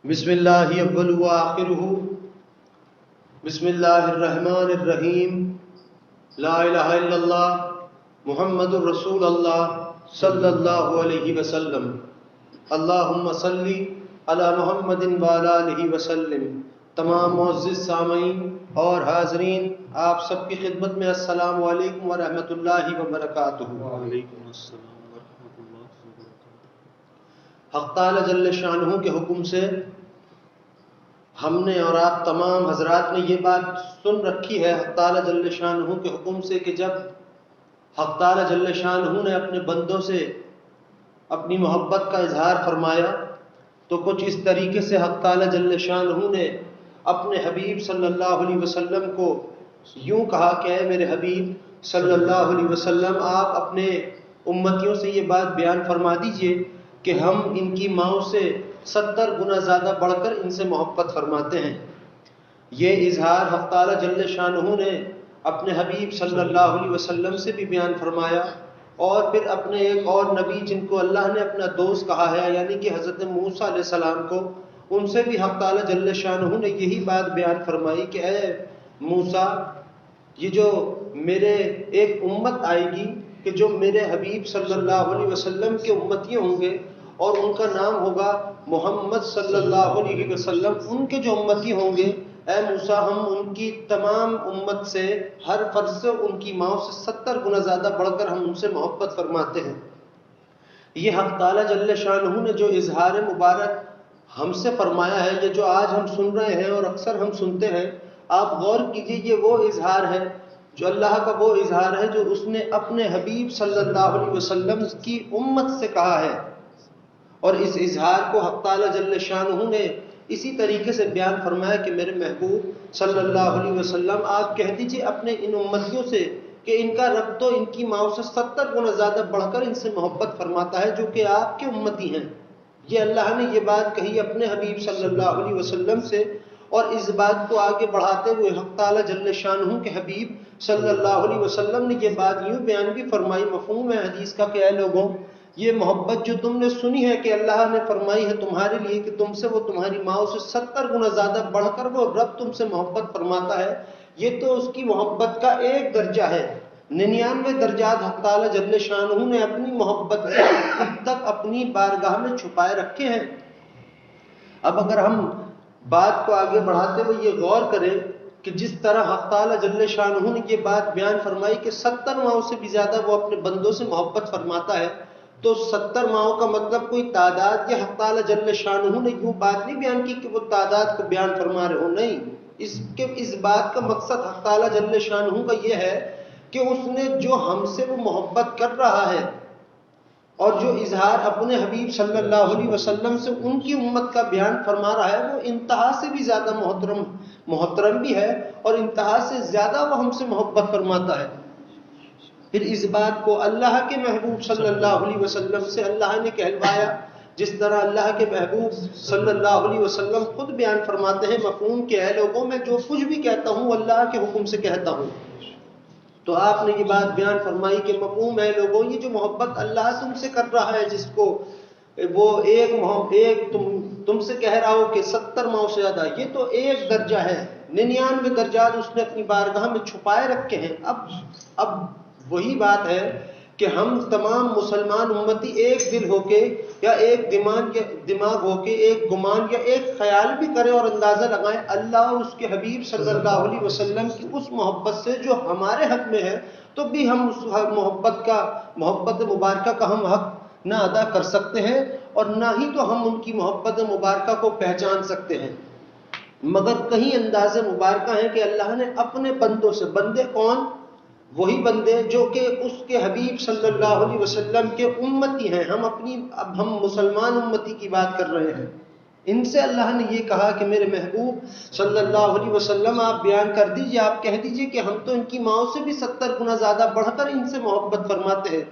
بسم اللہ اول و آخرہ بسم اللہ الرحمن الرحیم لا الہ الا اللہ محمد الرسول اللہ صلی اللہ علیہ وسلم اللہم صلی علی محمد وعلی آلہ وسلم۔ تمام معزز سامعین اور حاضرین، آپ سب کی خدمت میں السلام علیکم ورحمۃ اللہ وبرکاتہ۔ وعلیکم السلام ورحمۃ اللہ وبرکاتہ۔ حق تعالی جل شانہ کے حکم سے ہم نے اور آپ تمام حضرات نے یہ بات سن رکھی ہے حق تعالی جل شانہ کے حکم سے کہ جب حق تعالی جل شانہ نے اپنے بندوں سے اپنی محبت کا اظہار فرمایا تو کچھ اس طریقے سے حق تعالی جل شانہ نے اپنے حبیب صلی اللہ علیہ وسلم کو یوں کہا کہ اے میرے حبیب صلی اللہ علیہ وسلم، آپ اپنے امتیوں سے یہ بات بیان فرما دیجئے کہ ہم ان کی ماؤں سے 70 گنا زیادہ بڑھ کر ان سے محبت فرماتے ہیں۔ یہ اظہار حق تعالی جل شانہ نے اپنے حبیب صلی اللہ علیہ وسلم سے بھی بیان فرمایا، اور پھر اپنے ایک اور نبی جن کو اللہ نے اپنا دوست کہا ہے یعنی کہ حضرت موسیٰ علیہ السلام کو، ان سے بھی حق تعالی جل شانہ نے یہی بات بیان فرمائی کہ اے موسیٰ، یہ جو میرے ایک امت آئے گی کہ جو میرے حبیب صلی اللہ علیہ وسلم کے امتی ہوں گے اور ان کا نام ہوگا محمد صلی اللہ علیہ وسلم، ان کے جو امتی ہوں گے اے موسیٰ، ہم ان کی تمام امت سے ہر فرد سے ان کی ماؤں سے 70 گنا زیادہ بڑھ کر ہم ان سے محبت فرماتے ہیں۔ یہ حق تعالی جل شانہ نے جو اظہار مبارک ہم سے فرمایا ہے، یہ جو آج ہم سن رہے ہیں اور اکثر ہم سنتے ہیں، آپ غور کیجئے، یہ وہ اظہار ہے جو اللہ کا وہ اظہار ہے جو اس نے اپنے حبیب صلی اللہ علیہ وسلم کی امت سے کہا ہے، اور اس اظہار کو حق تعالی جل شانہ نے اسی طریقے سے بیان فرمایا کہ میرے محبوب صلی اللہ علیہ وسلم، آپ کہہ دیجئے اپنے ان امتیوں سے کہ ان کا رب تو ان کی ماؤں سے 70 گنا زیادہ بڑھ کر ان سے محبت فرماتا ہے جو کہ آپ کے امتی ہیں۔ یہ اللہ نے یہ بات کہی اپنے حبیب صلی اللہ علیہ وسلم سے، اور اس بات کو آگے بڑھاتے ہوئے حق تعالی جل شانہ کے حبیب صلی اللہ علیہ وسلم نے یہ بات یوں بیان بھی فرمائی، مفہوم ہے حدیث کا کہ اے لوگوں، یہ محبت جو تم نے سنی ہے کہ اللہ نے فرمائی ہے تمہارے لیے کہ تم سے وہ تمہاری ماؤں سے 70 گنا زیادہ بڑھ کر وہ رب تم سے محبت فرماتا ہے، یہ تو اس کی محبت کا ایک درجہ ہے، 99 درجات حق تعالی جل شانہ نے اپنی محبت کے اب تک اپنی بارگاہ میں چھپائے رکھے ہیں۔ اب اگر ہم بات کو آگے بڑھاتے ہوئے یہ غور کریں کہ جس طرح حق تعالی جل شانہ نے یہ بات بیان فرمائی کہ 70 ماہوں سے بھی زیادہ وہ اپنے بندوں سے محبت فرماتا ہے، تو 70 ماہوں کا مطلب کوئی تعداد، یا حق تعالی جل شانہ نے یوں بات نہیں بیان کی کہ وہ تعداد کو بیان فرما رہے ہو، نہیں، اس بات کا مقصد حق تعالی جل شانہ کا یہ ہے کہ اس نے جو ہم سے وہ محبت کر رہا ہے اور جو اظہار اپنے حبیب صلی اللہ علیہ وسلم سے ان کی امت کا بیان فرما رہا ہے، وہ انتہا سے بھی زیادہ محترم بھی ہے، اور انتہا سے زیادہ وہ ہم سے محبت فرماتا ہے۔ پھر اس بات کو اللہ کے محبوب صلی اللہ علیہ وسلم سے اللہ نے کہلوایا، جس طرح اللہ کے محبوب صلی اللہ علیہ وسلم خود بیان فرماتے ہیں مفہوم کہ اے لوگوں میں جو کچھ بھی کہتا ہوں اللہ کے حکم سے کہتا ہوں۔ تو آپ نے یہ بات بیان فرمائی کہ مفہوم ہے لوگوں، یہ جو محبت اللہ تم سے کر رہا ہے، جس کو وہ ایک تم سے کہہ رہا ہو کہ 70 ماہوں سے زیادہ، یہ تو ایک درجہ ہے، 99 درجات اس نے اپنی بارگاہ میں چھپائے رکھے ہیں۔ اب وہی بات ہے کہ ہم تمام مسلمان امتی ایک دل ہو کے یا ایک دماغ ہو کے ایک گمان یا ایک خیال بھی کریں اور اندازہ لگائیں اللہ اور اس کے حبیب صلی اللہ علیہ وسلم کی اس محبت سے جو ہمارے حق میں ہے، تو بھی ہم اس محبت مبارکہ کا ہم حق نہ ادا کر سکتے ہیں، اور نہ ہی تو ہم ان کی محبت مبارکہ کو پہچان سکتے ہیں، مگر کہیں انداز مبارکہ ہیں کہ اللہ نے اپنے بندوں سے، بندے کون؟ وہی بندے جو کہ اس کے حبیب صلی اللہ علیہ وسلم کے امتی ہیں، اب ہم مسلمان امتی کی بات کر رہے ہیں، ان سے اللہ نے یہ کہا کہ میرے محبوب صلی اللہ علیہ وسلم آپ بیان کر دیجئے، آپ کہہ دیجئے کہ ہم تو ان کی ماؤں سے بھی 70 گنا زیادہ بڑھ کر ان سے محبت فرماتے ہیں۔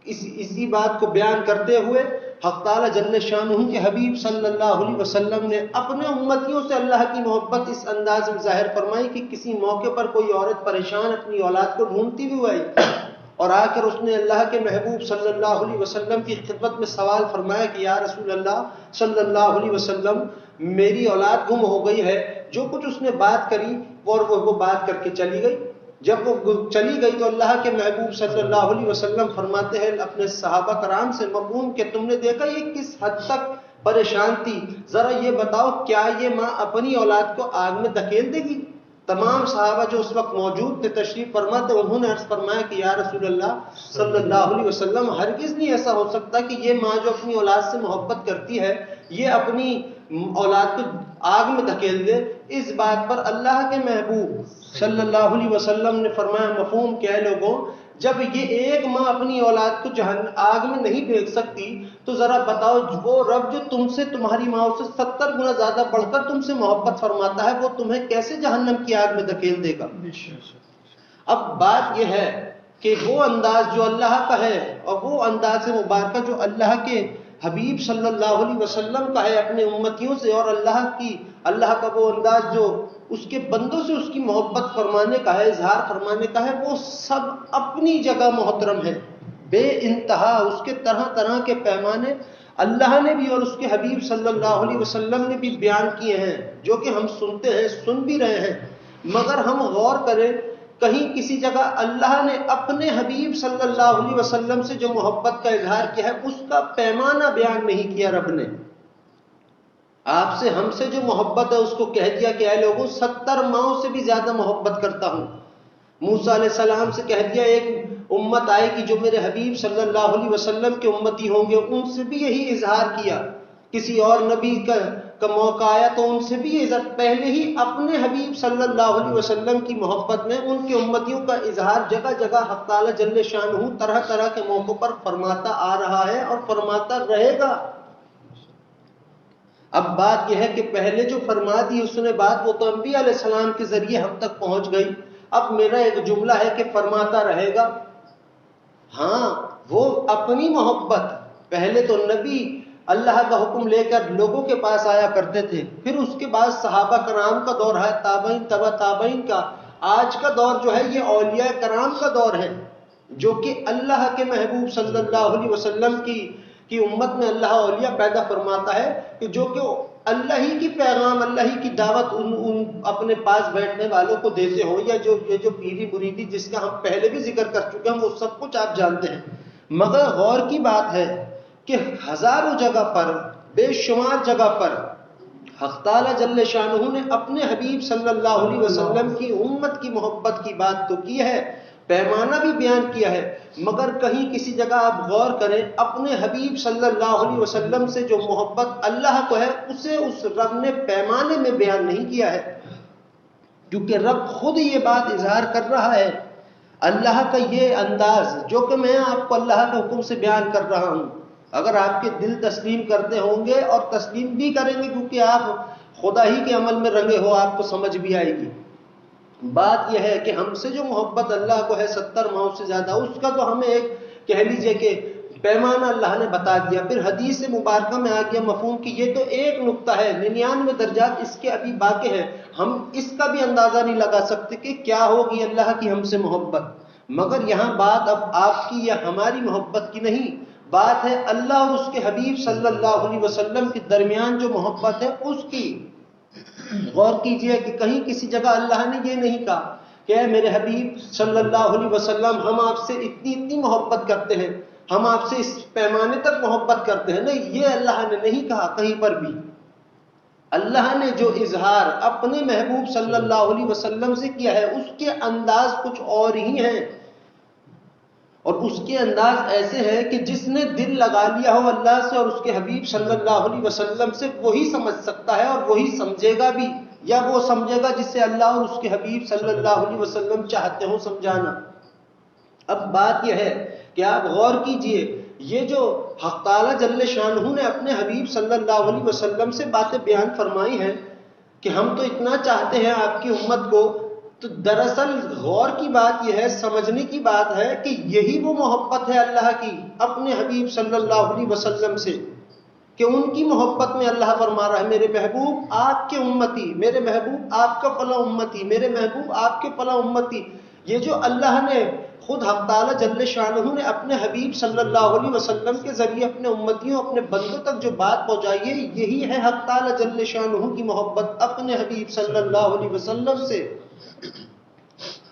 اسی بات کو بیان کرتے ہوئے حق تعالی جل شانہ کے حبیب صلی اللہ علیہ وسلم نے اپنے امتیوں سے اللہ کی محبت اس انداز میں ظاہر فرمائی کہ کسی موقع پر کوئی عورت پریشان اپنی اولاد کو ڈھونڈتی ہوئی آئی اور آ کر اس نے اللہ کے محبوب صلی اللہ علیہ وسلم کی خدمت میں سوال فرمایا کہ یا رسول اللہ صلی اللہ علیہ وسلم، میری اولاد گم ہو گئی ہے۔ جو کچھ اس نے بات کری وہ بات کر کے چلی گئی۔ جب وہ چلی گئی تو اللہ کے محبوب صلی اللہ علیہ وسلم فرماتے ہیں اپنے صحابہ کرام سے مفہوم کہ تم نے دیکھا یہ کس حد تک پریشان تھی، ذرا یہ بتاؤ کیا یہ ماں اپنی اولاد کو آگ میں دھکیل دے گی؟ تمام صحابہ جو اس وقت موجود تھے تشریف فرما تھے، انہوں نے عرض فرمایا کہ یا رسول اللہ صلی اللہ علیہ وسلم، ہرگز نہیں ایسا ہو سکتا کہ یہ ماں جو اپنی اولاد سے محبت کرتی ہے یہ اپنی اولاد کو آگ میں دھکیل دے۔ اس بات پر اللہ کے محبوب صلی اللہ علیہ وسلم نے فرمایا مفہوم کہ اے لوگوں، جب یہ ایک ماں اپنی اولاد کو آگ میں نہیں پھینک سکتی تو ذرا بتاؤ وہ رب جو تم سے تمہاری ماں سے 70 گنا زیادہ بڑھ کر تم سے محبت فرماتا ہے، وہ تمہیں کیسے جہنم کی آگ میں دھکیل دے گا؟ اب بات یہ ہے کہ وہ انداز جو اللہ کا ہے اور وہ انداز مبارکہ جو اللہ کے حبیب صلی اللہ علیہ وسلم کا ہے اپنے امتیوں سے، اور اللہ کا وہ انداز جو اس کے بندوں سے اس کی محبت فرمانے کا ہے، اظہار فرمانے کا ہے، وہ سب اپنی جگہ محترم ہے، بے انتہا۔ اس کے طرح طرح کے پیمانے اللہ نے بھی اور اس کے حبیب صلی اللہ علیہ وسلم نے بھی بیان کیے ہیں، جو کہ ہم سنتے ہیں، سن بھی رہے ہیں، مگر ہم غور کریں کہیں کسی جگہ اللہ نے اپنے حبیب صلی اللہ علیہ وسلم سے جو محبت کا اظہار کیا ہے اس کا پیمانہ بیان نہیں کیا رب نے۔ آپ سے ہم سے جو محبت ہے اس کو کہہ دیا کہ اے لوگوں 70 ماؤں سے بھی زیادہ محبت کرتا ہوں۔ موسیٰ علیہ السلام سے کہہ دیا ایک امت آئے گی جو میرے حبیب صلی اللہ علیہ وسلم کے امتی ہوں گے، ان سے بھی یہی اظہار کیا۔ کسی اور نبی کا موقع آیا تو ان سے بھی یہ پہلے ہی اپنے حبیب صلی اللہ علیہ وسلم کی محبت میں ان کے امتیوں کا اظہار جگہ جگہ حق تعالی جل شانہ طرح طرح کے موقعوں پر فرماتا آ رہا ہے اور فرماتا رہے گا۔ اب بات یہ ہے کہ پہلے جو فرما دی اس نے بات وہ تو انبیاء علیہ السلام کے ذریعے ہم تک پہنچ گئی۔ اب میرا ایک جملہ ہے کہ فرماتا رہے گا، ہاں وہ اپنی محبت پہلے تو نبی اللہ کا حکم لے کر لوگوں کے پاس آیا کرتے تھے، پھر اس کے بعد صحابہ کرام کا دور ہے، تابعین تبع تابعین کا، آج کا دور جو ہے یہ اولیاء کرام کا دور ہے، جو کہ اللہ کے محبوب صلی اللہ علیہ وسلم کی امت میں اللہ اولیاء پیدا فرماتا ہے کہ جو کہ اللہ ہی کی پیغام، اللہ ہی کی دعوت ان اپنے پاس بیٹھنے والوں کو دیتے ہوں، یا یہ جو پیری مریدی جس کا ہم پہلے بھی ذکر کر چکے ہیں وہ سب کچھ آپ جانتے ہیں. مگر غور کی بات ہے کہ ہزاروں جگہ پر، بے شمار جگہ پر حق تعالیٰ جل شانہ نے اپنے حبیب صلی اللہ علیہ وسلم کی امت کی محبت کی بات تو کی ہے، پیمانہ بھی بیان کیا ہے، مگر کہیں کسی جگہ آپ غور کریں اپنے حبیب صلی اللہ علیہ وسلم سے جو محبت اللہ کو ہے اسے اس رب نے پیمانے میں بیان نہیں کیا ہے، کیونکہ رب خود یہ بات اظہار کر رہا ہے. اللہ کا یہ انداز جو کہ میں آپ کو اللہ کے حکم سے بیان کر رہا ہوں، اگر آپ کے دل تسلیم کرتے ہوں گے اور تسلیم بھی کریں گے کیونکہ آپ خدا ہی کے عمل میں رنگے ہو، آپ کو سمجھ بھی آئے گی. بات یہ ہے کہ ہم سے جو محبت اللہ کو ہے 70 ماؤں سے زیادہ، اس کا تو ہمیں ایک کہہ لیجئے کہ پیمانہ اللہ نے بتا دیا. پھر حدیث مبارکہ میں آ گیا مفہوم کی یہ تو ایک نقطہ ہے، 99 درجات اس کے ابھی باقی ہیں، ہم اس کا بھی اندازہ نہیں لگا سکتے کہ کیا ہوگی اللہ کی ہم سے محبت. مگر یہاں بات اب آپ کی یا ہماری محبت کی نہیں، بات ہے اللہ اور اس کے حبیب صلی اللہ علیہ وسلم کے درمیان جو محبت ہے اس کی. غور کیجئے کہ کہیں کسی جگہ اللہ نے یہ نہیں کہا کہ اے میرے حبیب صلی اللہ علیہ وسلم ہم آپ سے اتنی محبت کرتے ہیں، ہم آپ سے اس پیمانے تک محبت کرتے ہیں. نہیں، یہ اللہ نے نہیں کہا کہیں پر بھی. اللہ نے جو اظہار اپنے محبوب صلی اللہ علیہ وسلم سے کیا ہے اس کے انداز کچھ اور ہی ہیں، اور اس کے انداز ایسے ہے کہ جس نے دل لگا لیا ہو اللہ سے اور اس کے حبیب صلی اللہ علیہ وسلم سے وہی سمجھ سکتا ہے اور وہی سمجھے گا بھی، یا وہ سمجھے گا جسے اللہ اور اس کے حبیب صلی اللہ علیہ وسلم چاہتے ہوں سمجھانا. اب بات یہ ہے کہ آپ غور کیجئے، یہ جو حق تعالیٰ جل شانہ نے اپنے حبیب صلی اللہ علیہ وسلم سے باتیں بیان فرمائی ہیں کہ ہم تو اتنا چاہتے ہیں آپ کی امت کو، تو دراصل غور کی بات یہ ہے، سمجھنے کی بات ہے کہ یہی وہ محبت ہے اللہ کی اپنے حبیب صلی اللہ علیہ وسلم سے، کہ ان کی محبت میں اللہ فرما رہا ہے میرے محبوب آپ کے امتی، میرے محبوب آپ کا فلاں امتی، میرے محبوب آپ کے فلاں امتی. یہ جو اللہ نے خود حق تعالیٰ جل شانہ نے اپنے حبیب صلی اللہ علیہ وسلم کے ذریعے اپنے امتیوں اپنے بندوں تک جو بات پہنچائی ہے، یہی ہے حق تعالیٰ جل شانہ کی محبت اپنے حبیب صلی اللہ علیہ وسلم سے.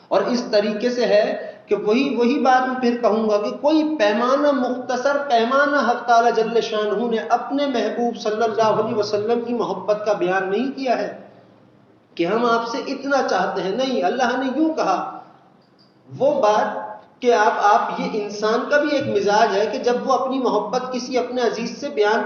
اور اس طریقے سے ہے کہ وہی بات میں پھر کہوں گا کہ کوئی پیمانہ، مختصر پیمانہ حق تعالیٰ جل شانہ نے اپنے محبوب صلی اللہ علیہ وسلم کی محبت کا بیان نہیں کیا ہے کہ ہم آپ سے اتنا چاہتے ہیں. نہیں، اللہ نے یوں کہا. وہ بات کہ آپ یہ انسان کا بھی ایک مزاج ہے کہ جب وہ اپنی محبت کسی اپنے عزیز سے بیان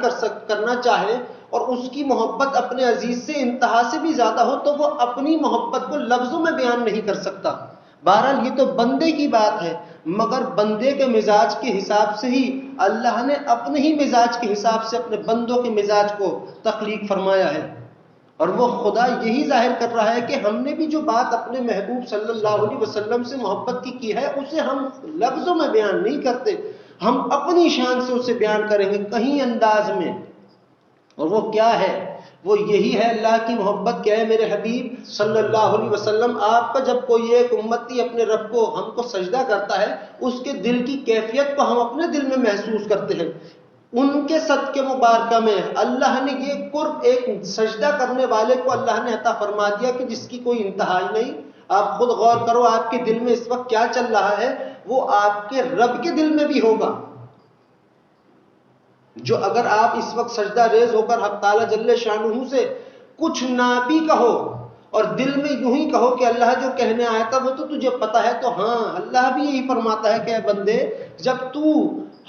کرنا چاہے اور اس کی محبت اپنے عزیز سے انتہا سے بھی زیادہ ہو تو وہ اپنی محبت کو لفظوں میں بیان نہیں کر سکتا. بہرحال یہ تو بندے کی بات ہے، مگر بندے کے مزاج کے حساب سے ہی اللہ نے اپنے ہی مزاج کے حساب سے اپنے بندوں کے مزاج کو تخلیق فرمایا ہے. اور وہ خدا یہی ظاہر کر رہا ہے کہ ہم نے بھی جو بات اپنے محبوب صلی اللہ علیہ وسلم سے محبت کی ہے اسے ہم لفظوں میں بیان نہیں کرتے، ہم اپنی شان سے اسے بیان کریں گے کہیں انداز میں. اور وہ کیا ہے؟ وہ یہی ہے اللہ کی محبت. کیا ہے میرے حبیب صلی اللہ علیہ وسلم، آپ کا جب کوئی ایک امتی اپنے رب کو ہم کو سجدہ کرتا ہے اس کے دل کی کیفیت کو ہم اپنے دل میں محسوس کرتے ہیں. ان کے صدقے مبارکہ میں اللہ نے یہ قرب ایک سجدہ کرنے والے کو اللہ نے عطا فرما دیا کہ جس کی کوئی انتہا ہی نہیں. آپ خود غور کرو آپ کے دل میں اس وقت کیا چل رہا ہے، وہ آپ کے رب کے دل میں بھی ہوگا. جو اگر آپ اس وقت سجدہ ریز ہو کر حق تعالیٰ جل شانہ سے کچھ نہ بھی کہو اور دل میں یوں ہی کہو کہ اللہ جو کہنے آیا تھا وہ تو تجھے پتا ہے، تو ہاں اللہ بھی یہی فرماتا ہے کہ اے بندے جب تو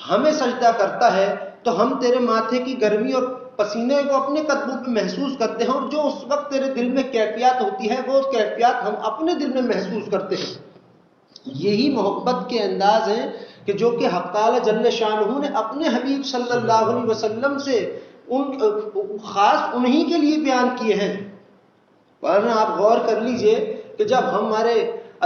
ہمیں سجدہ کرتا ہے تو ہم تیرے ماتھے کی گرمی اور پسینے کو اپنے قدموں پہ محسوس کرتے ہیں، اور جو اس وقت تیرے دل میں کیفیات ہوتی ہے وہ کیفیات ہم اپنے دل میں محسوس کرتے ہیں. یہی محبت کے انداز ہیں کہ جو کہ حق تعالیٰ جل شانہ نے اپنے حبیب صلی اللہ علیہ وسلم سے خاص انہی کے لیے بیان کیے ہیں. ورنہ آپ غور کر لیجئے کہ جب ہمارے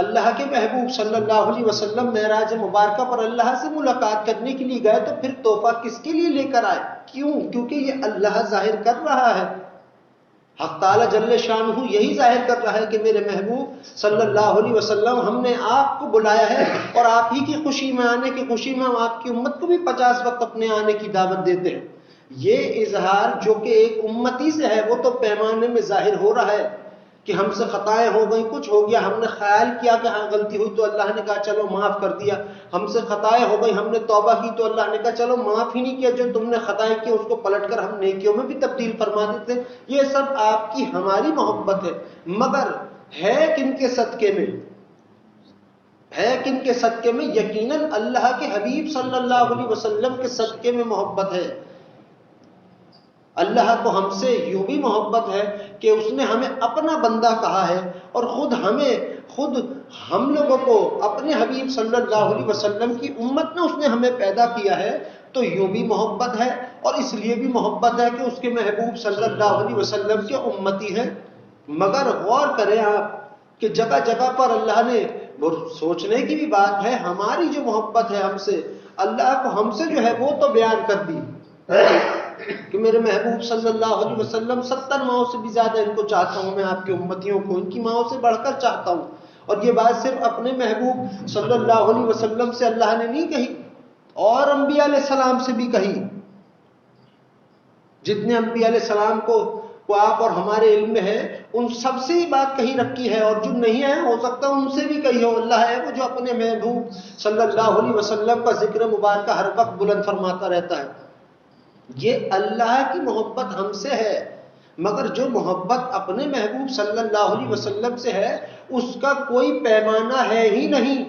اللہ کے محبوب صلی اللہ علیہ وسلم معراج مبارکہ پر اللہ سے ملاقات کرنے کے لیے گئے تو پھر تحفہ کس کے لیے لے کر آئے؟ کیوں؟ کیونکہ یہ اللہ ظاہر کر رہا ہے، حق تعالیٰ جل شانہ یہی ظاہر کر رہا ہے کہ میرے محبوب صلی اللہ علیہ وسلم ہم نے آپ کو بلایا ہے اور آپ ہی کی خوشی میں آنے کی خوشی میں ہم آپ کی امت کو بھی 50 وقت اپنے آنے کی دعوت دیتے ہیں. یہ اظہار جو کہ ایک امتی سے ہے وہ تو پیمانے میں ظاہر ہو رہا ہے کہ ہم سے خطائیں ہو گئیں، کچھ ہو گیا، ہم نے خیال کیا کہ ہاں غلطی ہوئی تو اللہ نے کہا چلو معاف کر دیا، ہم سے خطائیں ہو گئی، ہم نے توبہ کی تو اللہ نے کہا چلو معاف ہی نہیں کیا، جو تم نے خطائیں کی اس کو پلٹ کر ہم نیکیوں میں بھی تبدیل فرما دیتے۔ یہ سب آپ کی ہماری محبت ہے، مگر ہے کن کے صدقے میں؟ ہے کن کے صدقے میں؟ یقیناً اللہ کے حبیب صلی اللہ علیہ وسلم کے صدقے میں محبت ہے۔ اللہ کو ہم سے یوں بھی محبت ہے کہ اس نے ہمیں اپنا بندہ کہا ہے، اور خود ہم لوگوں کو اپنے حبیب صلی اللہ علیہ وسلم کی امت میں اس نے ہمیں پیدا کیا ہے، تو یوں بھی محبت ہے اور اس لیے بھی محبت ہے کہ اس کے محبوب صلی اللہ علیہ وسلم کے امتی ہیں۔ مگر غور کریں آپ کہ جگہ جگہ پر اللہ نے، وہ سوچنے کی بھی بات ہے، ہماری جو محبت ہے ہم سے، اللہ کو ہم سے جو ہے وہ تو بیان کر دی کہ میرے محبوب صلی اللہ علیہ وسلم 70 ماؤں سے بھی زیادہ ان کو چاہتا ہوں، میں آپ کی امتیوں کو ان کی ماؤں سے بڑھ کر چاہتا ہوں۔ اور یہ بات صرف اپنے محبوب صلی اللہ علیہ وسلم سے اللہ نے نہیں کہی، اور انبیاء علیہ السلام سے بھی کہی۔ جتنے انبیاء علیہ السلام کو آپ اور ہمارے علم میں ہے، ان سب سے ہی بات کہی رکھی ہے، اور جو نہیں ہے ہو سکتا ان سے بھی کہی ہو۔ اللہ ہے وہ جو اپنے محبوب صلی اللہ علیہ وسلم کا ذکر مبارکہ ہر وقت بلند فرماتا رہتا ہے۔ یہ اللہ کی محبت ہم سے ہے، مگر جو محبت اپنے محبوب صلی اللہ علیہ وسلم سے ہے اس کا کوئی پیمانہ ہے ہی نہیں۔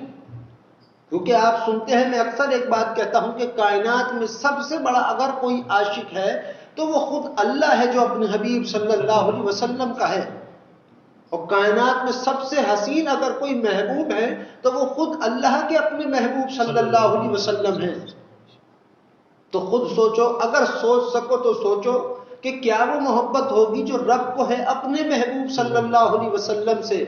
کیونکہ آپ سنتے ہیں، میں اکثر ایک بات کہتا ہوں کہ کائنات میں سب سے بڑا اگر کوئی عاشق ہے تو وہ خود اللہ ہے جو اپنے حبیب صلی اللہ علیہ وسلم کا ہے، اور کائنات میں سب سے حسین اگر کوئی محبوب ہے تو وہ خود اللہ کے اپنے محبوب صلی اللہ علیہ وسلم ہیں۔ تو خود سوچو، اگر سوچ سکو تو سوچو کہ کیا وہ محبت ہوگی جو رب کو ہے اپنے محبوب صلی اللہ علیہ وسلم سے؟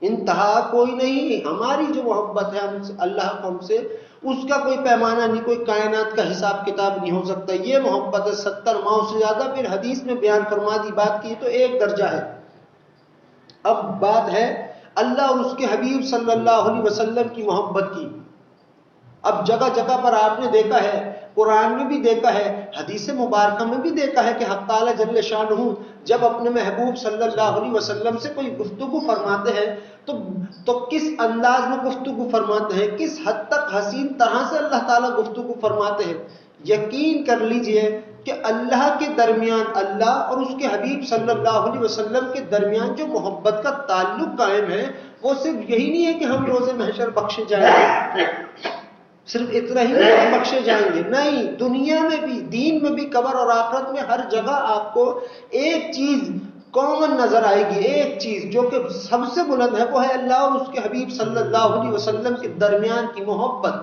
انتہا کوئی نہیں۔ ہماری جو محبت ہے ہم سے، اللہ کو ہم سے، اس کا کوئی پیمانہ نہیں، کوئی کائنات کا حساب کتاب نہیں ہو سکتا۔ یہ محبت ہے 70 ماؤں سے زیادہ۔ پھر حدیث میں بیان فرما دی، بات کی تو ایک درجہ ہے۔ اب بات ہے اللہ اور اس کے حبیب صلی اللہ علیہ وسلم کی محبت کی۔ اب جگہ جگہ پر آپ نے دیکھا ہے، قرآن میں بھی دیکھا ہے، حدیث مبارکہ میں بھی دیکھا ہے کہ حق تعالی جل شانہ جب اپنے محبوب صلی اللہ علیہ وسلم سے کوئی گفتگو فرماتے ہیں تو کس انداز میں گفتگو فرماتے ہیں، کس حد تک حسین طرح سے اللہ تعالیٰ گفتگو فرماتے ہیں۔ یقین کر لیجئے کہ اللہ کے درمیان، اللہ اور اس کے حبیب صلی اللہ علیہ وسلم کے درمیان جو محبت کا تعلق قائم ہے، وہ صرف یہی نہیں ہے کہ ہم روز محشر بخشے جائیں گے، صرف اتنا ہی نہیں بخشے جائیں گے، نہیں، دنیا میں بھی، دین میں بھی، قبر اور آخرت میں، ہر جگہ آپ کو ایک چیز کامن نظر آئے گی، ایک چیز جو کہ سب سے بلند ہے، وہ ہے اللہ اور اس کے حبیب صلی اللہ علیہ وسلم کے درمیان کی محبت۔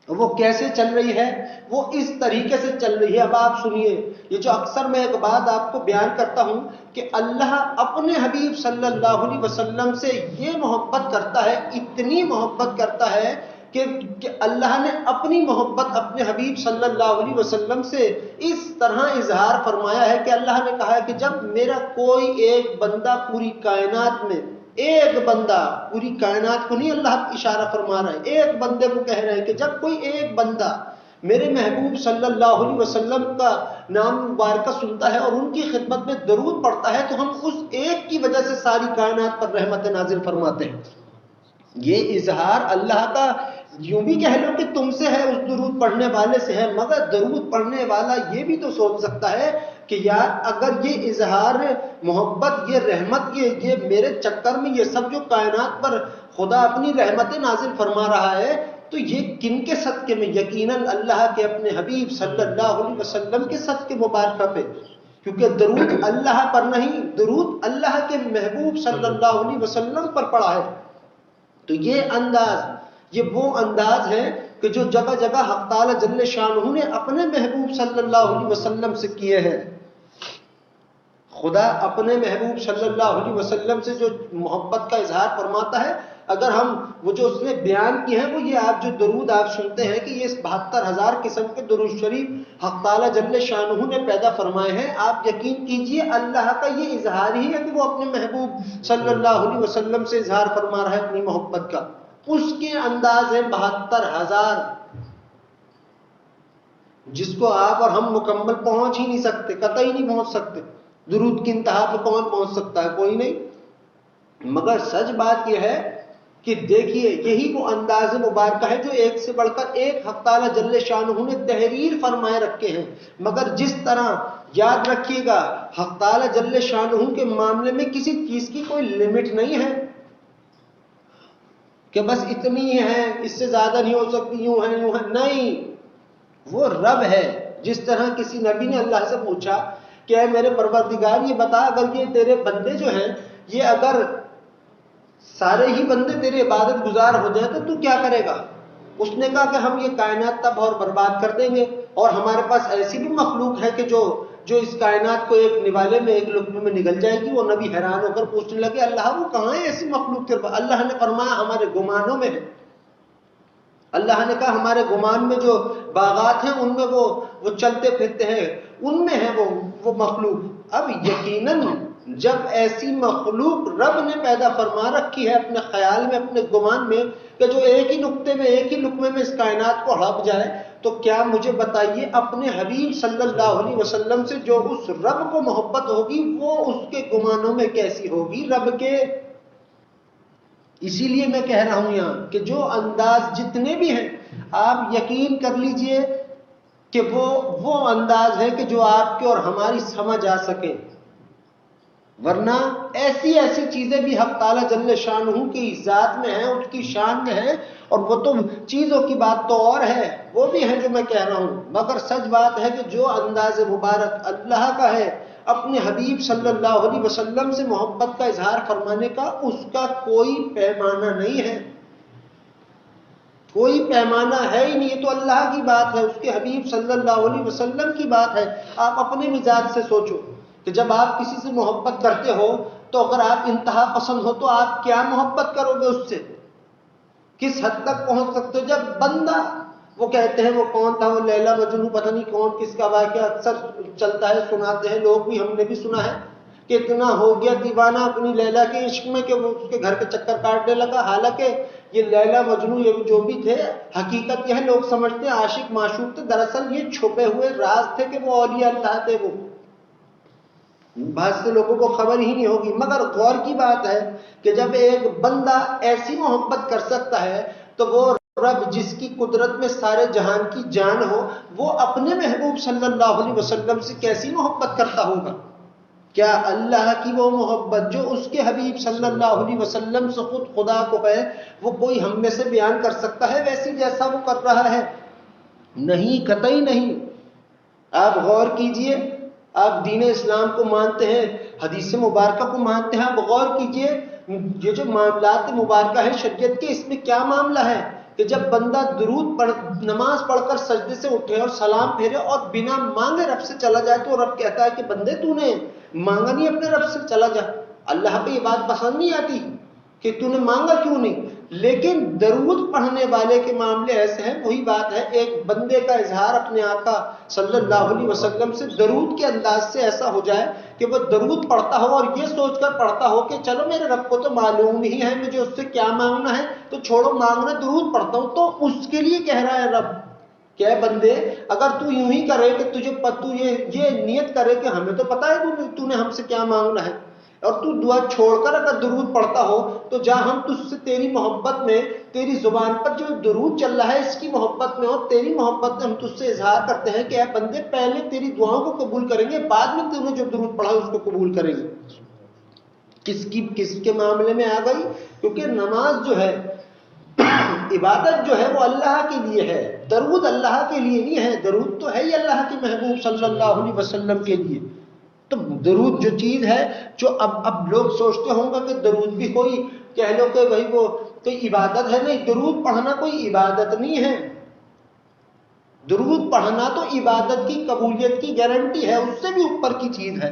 وہ کیسے چل رہی ہے؟ وہ اس طریقے سے چل رہی ہے۔ اب آپ سنیے، یہ جو اکثر میں ایک بات آپ کو بیان کرتا ہوں کہ اللہ اپنے حبیب صلی اللہ علیہ وسلم سے یہ محبت کرتا ہے، اتنی محبت کرتا ہے کہ اللہ نے اپنی محبت اپنے حبیب صلی اللہ علیہ وسلم سے اس طرح اظہار فرمایا ہے کہ اللہ نے کہا ہے کہ جب میرا کوئی ایک بندہ پوری کائنات میں، ایک بندہ، پوری کائنات کو نہیں اللہ اشارہ فرما رہا ہے، ایک بندے کو کہہ رہے ہیں کہ جب کوئی ایک بندہ میرے محبوب صلی اللہ علیہ وسلم کا نام مبارکہ سنتا ہے اور ان کی خدمت میں درود پڑھتا ہے تو ہم اس ایک کی وجہ سے ساری کائنات پر رحمت نازل فرماتے ہیں۔ یہ اظہار اللہ کا یوں بھی کہہ لو کہ تم سے ہے، اس درود پڑھنے والے سے ہے، مگر درود پڑھنے والا یہ بھی تو سوچ سکتا ہے کہ یار اگر یہ اظہار محبت، یہ رحمت، یہ میرے چکر میں یہ سب جو کائنات پر خدا اپنی رحمت نازل فرما رہا ہے تو یہ کن کے صدقے میں؟ یقیناً اللہ کے اپنے حبیب صلی اللہ علیہ وسلم کے صدقے مبارکہ پہ، کیونکہ درود اللہ پر نہیں، درود اللہ کے محبوب صلی اللہ علیہ وسلم پر پڑا ہے۔ تو یہ انداز، یہ وہ انداز ہے کہ جو جگہ جگہ حق تعالی جل شانہ نے اپنے محبوب صلی اللہ علیہ وسلم سے کیے ہیں۔ خدا اپنے محبوب صلی اللہ علیہ وسلم سے جو محبت کا اظہار فرماتا ہے، اگر ہم وہ جو اس نے بیان کیے ہیں، وہ یہ آپ جو درود آپ سنتے ہیں کہ یہ 72,000 قسم کے درود شریف حق تعالی جل شانہ نے پیدا فرمائے ہیں، آپ یقین کیجئے اللہ کا یہ اظہار ہی ہے کہ وہ اپنے محبوب صلی اللہ علیہ وسلم سے اظہار فرما رہا ہے اپنی محبت کا۔ اس کے انداز ہے 72,000۔ جس کو آپ اور ہم مکمل پہنچ ہی نہیں سکتے، قطعی نہیں پہنچ سکتے. درود کی انتہا پہ کون پہنچ سکتا ہے؟ کوئی نہیں. مگر سچ بات یہ ہے کہ دیکھیے یہی وہ انداز مبارکہ ہے جو ایک سے بڑھ کر ایک حق تعالیٰ جل شانہ نے تحریر فرمائے رکھے ہیں. مگر جس طرح یاد رکھیے گا حق تعالیٰ جل شانہ کے معاملے میں کسی چیز کی کوئی لمٹ نہیں ہے کہ بس اتنی ہی ہے، اس سے زیادہ نہیں ہو سکتی، یوں ہے یوں ہے. نہیں، وہ رب ہے. جس طرح کسی نبی نے اللہ سے پوچھا کہ اے میرے پروردگار یہ بتا اگر یہ تیرے بندے جو ہیں یہ اگر سارے ہی بندے تیرے عبادت گزار ہو جائیں تو تو کیا کرے گا؟ اس نے کہا کہ ہم یہ کائنات تباہ اور برباد کر دیں گے، اور ہمارے پاس ایسی بھی مخلوق ہے کہ جو اس کائنات کو ایک نوالے میں ایک لقمے میں نگل جائے گی. وہ نبی حیران ہو کر پوچھنے لگے اللہ وہ کہاں ہے ایسی مخلوق کے پاس؟ اللہ نے فرمایا ہمارے گمانوں میں ہے. اللہ نے کہا ہمارے گمان میں جو باغات ہیں ان میں وہ چلتے پھرتے ہیں، ان میں ہے وہ مخلوق. اب یقیناً جب ایسی مخلوق رب نے پیدا فرما رکھی ہے اپنے خیال میں اپنے گمان میں کہ جو ایک ہی نقطے میں ایک ہی لقمے میں اس کائنات کو ہڑپ جائے، تو کیا مجھے بتائیے اپنے حبیب صلی اللہ علیہ وسلم سے جو اس رب کو محبت ہوگی وہ اس کے گمانوں میں کیسی ہوگی رب کے. اسی لیے میں کہہ رہا ہوں یہاں کہ جو انداز جتنے بھی ہیں آپ یقین کر لیجئے کہ وہ انداز ہے کہ جو آپ کے اور ہماری سمجھ آ سکے. ورنہ ایسی چیزیں بھی حق تعالیٰ جل شانہ کی ذات میں ہیں، اس کی شان میں ہیں، اور وہ تو چیزوں کی بات تو اور ہے، وہ بھی ہے جو میں کہہ رہا ہوں. مگر سچ بات ہے کہ جو انداز مبارک اللہ کا ہے اپنے حبیب صلی اللہ علیہ وسلم سے محبت کا اظہار فرمانے کا، اس کا کوئی پیمانہ نہیں ہے، کوئی پیمانہ ہے ہی نہیں. یہ تو اللہ کی بات ہے، اس کے حبیب صلی اللہ علیہ وسلم کی بات ہے. آپ اپنے مزاج سے سوچو کہ جب آپ کسی سے محبت کرتے ہو تو اگر آپ انتہا پسند ہو تو آپ کیا محبت کرو گے اس سے؟ کس حد تک پہنچ سکتے ہو؟ جب بندہ وہ کہتے ہیں وہ کون تھا وہ لیلا مجنون پتہ نہیں کون کس کا واقعہ اکثر چلتا ہے، سناتے ہیں لوگ بھی، ہم نے بھی سنا ہے کہ اتنا ہو گیا دیوانہ اپنی لیلا کے عشق میں کہ وہ اس کے گھر کے چکر کاٹنے لگا. حالانکہ یہ لیلا مجنون یہ جو بھی تھے حقیقت یہ ہے لوگ سمجھتے ہیں عاشق معشوق تھے، دراصل یہ چھپے ہوئے راز تھے کہ وہ اولیاء اللہ تھے. وہ بہت سے لوگوں کو خبر ہی نہیں ہوگی. مگر غور کی بات ہے کہ جب ایک بندہ ایسی محبت کر سکتا ہے تو وہ رب جس کی قدرت میں سارے جہان کی جان ہو وہ اپنے محبوب صلی اللہ علیہ وسلم سے کیسی محبت کرتا ہوگا؟ کیا اللہ کی وہ محبت جو اس کے حبیب صلی اللہ علیہ وسلم سے خود خدا کو ہے وہ کوئی ہم میں سے بیان کر سکتا ہے ویسی جیسا وہ کر رہا ہے؟ نہیں، قطعی نہیں. آپ غور کیجئے، آپ دین اسلام کو مانتے ہیں، حدیث مبارکہ کو مانتے ہیں، آپ غور کیجئے یہ جو معاملات مبارکہ ہے شریعت کے، اس میں کیا معاملہ ہے کہ جب بندہ نماز پڑھ کر سجدے سے اٹھے اور سلام پھیرے اور بنا مانگے رب سے چلا جائے تو رب کہتا ہے کہ بندے تو نے مانگا نہیں اپنے رب سے، چلا جا. اللہ پہ یہ بات پسند نہیں آتی کہ تو نے مانگا کیوں نہیں. لیکن درود پڑھنے والے کے معاملے ایسے ہیں، وہی بات ہے ایک بندے کا اظہار اپنے آقا صلی اللہ علیہ وسلم سے درود کے انداز سے ایسا ہو جائے کہ وہ درود پڑھتا ہو اور یہ سوچ کر پڑھتا ہو کہ چلو میرے رب کو تو معلوم ہی ہے مجھے اس سے کیا مانگنا ہے، تو چھوڑو مانگنا، درود پڑھتا ہوں. تو اس کے لیے کہہ رہا ہے رب کہ اے بندے اگر تو یوں ہی کرے کہ تو یہ نیت کرے کہ ہمیں تو پتہ ہے تو نے ہم سے کیا مانگنا ہے، اور تو دعا چھوڑ کر اگر درود پڑھتا ہو تو جا ہم تجھ سے تیری محبت میں تیری زبان پر جو درود چل رہا ہے اس کی محبت میں اور تیری محبت میں ہم تجھ سے اظہار کرتے ہیں کہ اے بندے پہلے تیری دعاؤں کو قبول کریں گے، بعد میں تم نے جو درود پڑھا اس کو قبول کریں گے. کس کے معاملے میں آ گئی؟ کیونکہ نماز جو ہے عبادت جو ہے وہ اللہ کے لیے ہے، درود اللہ کے لیے نہیں ہے. درود تو ہے ہی اللہ کے محبوب صلی اللہ علیہ وسلم کے لیے. تو درود جو چیز ہے جو اب لوگ سوچتے ہوں گے کہ درود بھی کوئی کہہ لو کہ بھائی وہ کوئی عبادت ہے. نہیں، درود پڑھنا کوئی عبادت نہیں ہے. درود پڑھنا تو عبادت کی قبولیت کی گارنٹی ہے، اس سے بھی اوپر کی چیز ہے.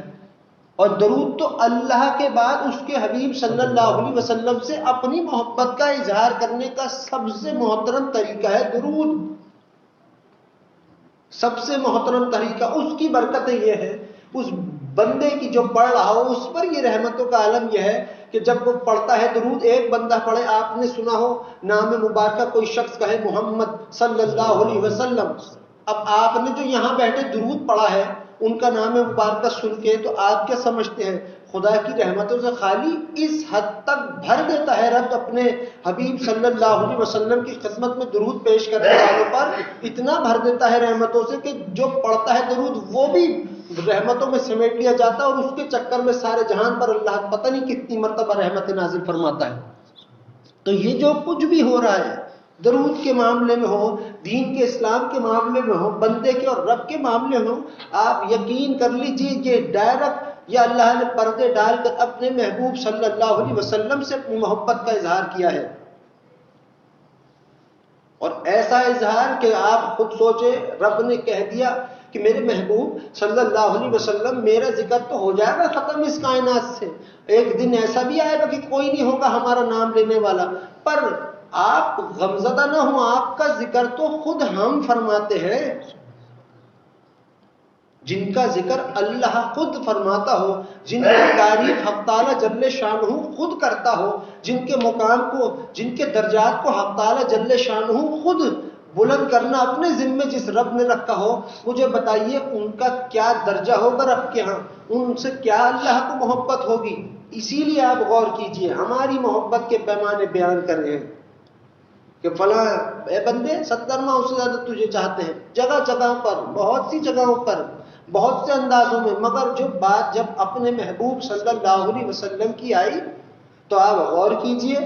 اور درود تو اللہ کے بعد اس کے حبیب صلی اللہ علیہ وسلم سے اپنی محبت کا اظہار کرنے کا سب سے محترم طریقہ ہے. درود سب سے محترم طریقہ، اس کی برکتیں یہ ہے اس بندے کی جو پڑھ رہا ہو اس پر یہ رحمتوں کا عالم یہ ہے کہ جب وہ پڑھتا ہے درود، ایک بندہ پڑھے، آپ نے سنا ہو نام مبارکہ کوئی شخص کہے محمد صلی اللہ علیہ وسلم، اب آپ نے جو یہاں بیٹھے درود پڑھا ہے ان کا نام مبارکہ سن کے تو آپ کیا سمجھتے ہیں خدا کی رحمتوں سے خالی اس حد تک بھر دیتا ہے رب اپنے حبیب صلی اللہ علیہ وسلم کی خدمت میں درود پیش کرنے والوں پر اتنا بھر دیتا ہے رحمتوں سے کہ جو پڑھتا ہے درود وہ بھی رحمتوں میں سمیٹ لیا جاتا ہے اور اس کے چکر میں سارے جہان پر اللہ پتہ نہیں کتنی مرتبہ رحمت نازل فرماتا ہے. تو یہ جو کچھ بھی ہو رہا ہے درود کے معاملے میں ہو, دین کے اسلام کے معاملے میں ہو, بندے کے اور رب کے معاملے میں ہو, آپ یقین کر لیجئے یہ ڈائریکٹ یا اللہ نے پردے ڈال کر اپنے محبوب صلی اللہ علیہ وسلم سے اپنی محبت کا اظہار کیا ہے. اور ایسا اظہار کہ آپ خود سوچیں رب نے کہہ دیا کہ میرے محبوب صلی اللہ علیہ وسلم میرا ذکر تو ہو جائے گا ختم اس کائنات سے, ایک دن ایسا بھی آئے گا کہ کوئی نہیں ہوگا ہمارا نام لینے والا, پر آپ غمزدہ نہ ہوں, آپ کا ذکر تو خود ہم فرماتے ہیں. جن کا ذکر اللہ خود فرماتا ہو, جن کی تعریف حق تعالی جل شانہ خود کرتا ہو, جن کے مقام کو, جن کے درجات کو حق تعالی جل شانہ خود بلند کرنا اپنے ذمے جس رب نے رکھا ہو, مجھے بتائیے ان کا کیا درجہ ہوگا رب کے ہاں, ان سے کیا اللہ کو محبت ہوگی. اسی لیے آپ غور کیجئے ہماری محبت کے پیمانے بیان کر رہے ہیں کہ فلاں اے بندے 70 ماہ سے زیادہ تجھے چاہتے ہیں, جگہ جگہ پر, بہت سی جگہوں پر, بہت سے اندازوں میں, مگر جو بات جب اپنے محبوب صلی اللہ علیہ وسلم کی آئی تو آپ غور کیجئے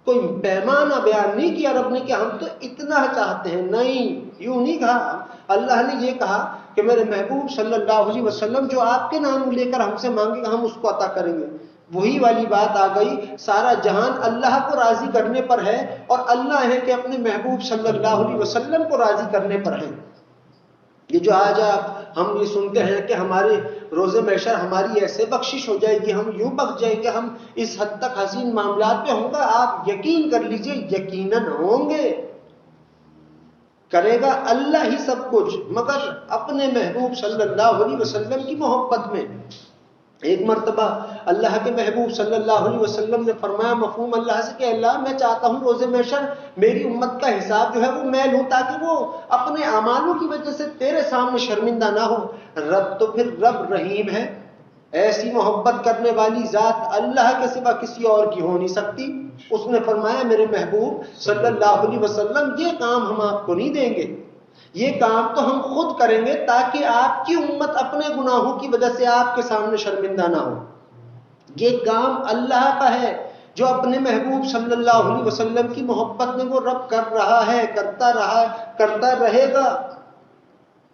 کوئی پیمانہ بیان نہیں کیا رب نے کہ ہم تو اتنا چاہتے ہیں, نہیں, یوں نہیں کہا. اللہ نے یہ کہا کہ میرے محبوب صلی اللہ علیہ وسلم جو آپ کے نام لے کر ہم سے مانگے گا ہم اس کو عطا کریں گے. وہی والی بات آ گئی, سارا جہان اللہ کو راضی کرنے پر ہے اور اللہ ہے کہ اپنے محبوب صلی اللہ علیہ وسلم کو راضی کرنے پر ہے. یہ جو آج ہم یہ سنتے ہیں کہ ہمارے روز محشر ہماری ایسے بخشش ہو جائے گی, ہم یوں بخش جائیں گے, ہم اس حد تک حسین معاملات پہ ہوں گا, آپ یقین کر لیجئے یقیناً ہوں گے. کرے گا اللہ ہی سب کچھ, مگر اپنے محبوب صلی اللہ علیہ وسلم کی محبت میں. ایک مرتبہ اللہ کے محبوب صلی اللہ علیہ وسلم نے فرمایا مفہوم اللہ سے کہ اللہ میں چاہتا ہوں روز محشر میری امت کا حساب جو ہے وہ میں لوں تاکہ وہ اپنے اعمالوں کی وجہ سے تیرے سامنے شرمندہ نہ ہو. رب تو پھر رب رحیم ہے, ایسی محبت کرنے والی ذات اللہ کے سوا کسی اور کی ہو نہیں سکتی. اس نے فرمایا میرے محبوب صلی اللہ علیہ وسلم یہ کام ہم آپ کو نہیں دیں گے, یہ کام تو ہم خود کریں گے تاکہ آپ کی امت اپنے گناہوں کی وجہ سے آپ کے سامنے شرمندہ نہ ہو. یہ کام اللہ کا ہے جو اپنے محبوب صلی اللہ علیہ وسلم کی محبت میں وہ رب کر رہا ہے, کرتا رہا, کرتا رہے گا.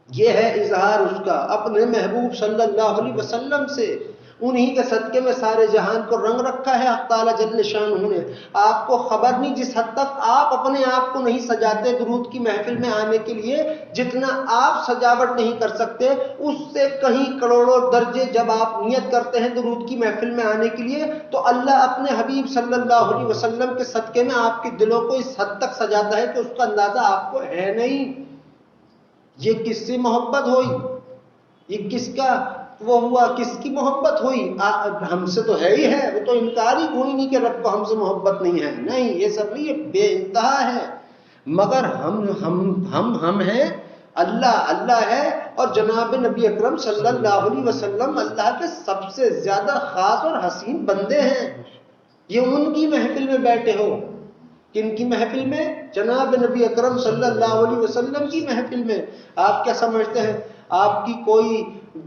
یہ ہے اظہار اس کا اپنے محبوب صلی اللہ علیہ وسلم سے. انہی کے صدقے میں سارے جہان کو رنگ رکھا ہے حق تعالی جل شانہ نے. آپ کو خبر نہیں جس حد تک آپ اپنے آپ کو نہیں سجاتے درود کی محفل میں آنے کے لیے, جتنا آپ سجاوٹ نہیں کر سکتے اس سے کہیں کروڑوں درجے جب آپ نیت کرتے ہیں درود کی محفل میں آنے کے لیے تو اللہ اپنے حبیب صلی اللہ علیہ وسلم کے صدقے میں آپ کے دلوں کو اس حد تک سجاتا ہے کہ اس کا اندازہ آپ کو ہے نہیں. یہ کس سے محبت ہوئی, یہ کس کا وہ ہوا, کس کی محبت ہوئی؟ ہم سے تو ہے ہی ہے, وہ تو انکار ہی کوئی نہیں کہ رب کو ہم سے محبت نہیں ہے. نہیں, یہ سب نہیں, یہ بے انتہا ہے. مگر ہم ہیں, اللہ ہے, اور جناب نبی اکرم صلی اللہ علیہ وسلم اللہ کے سب سے زیادہ خاص اور حسین بندے ہیں. یہ ان کی محفل میں بیٹھے ہو. کن کی محفل میں؟ جناب نبی اکرم صلی اللہ علیہ وسلم کی محفل میں. آپ کیا سمجھتے ہیں آپ کی کوئی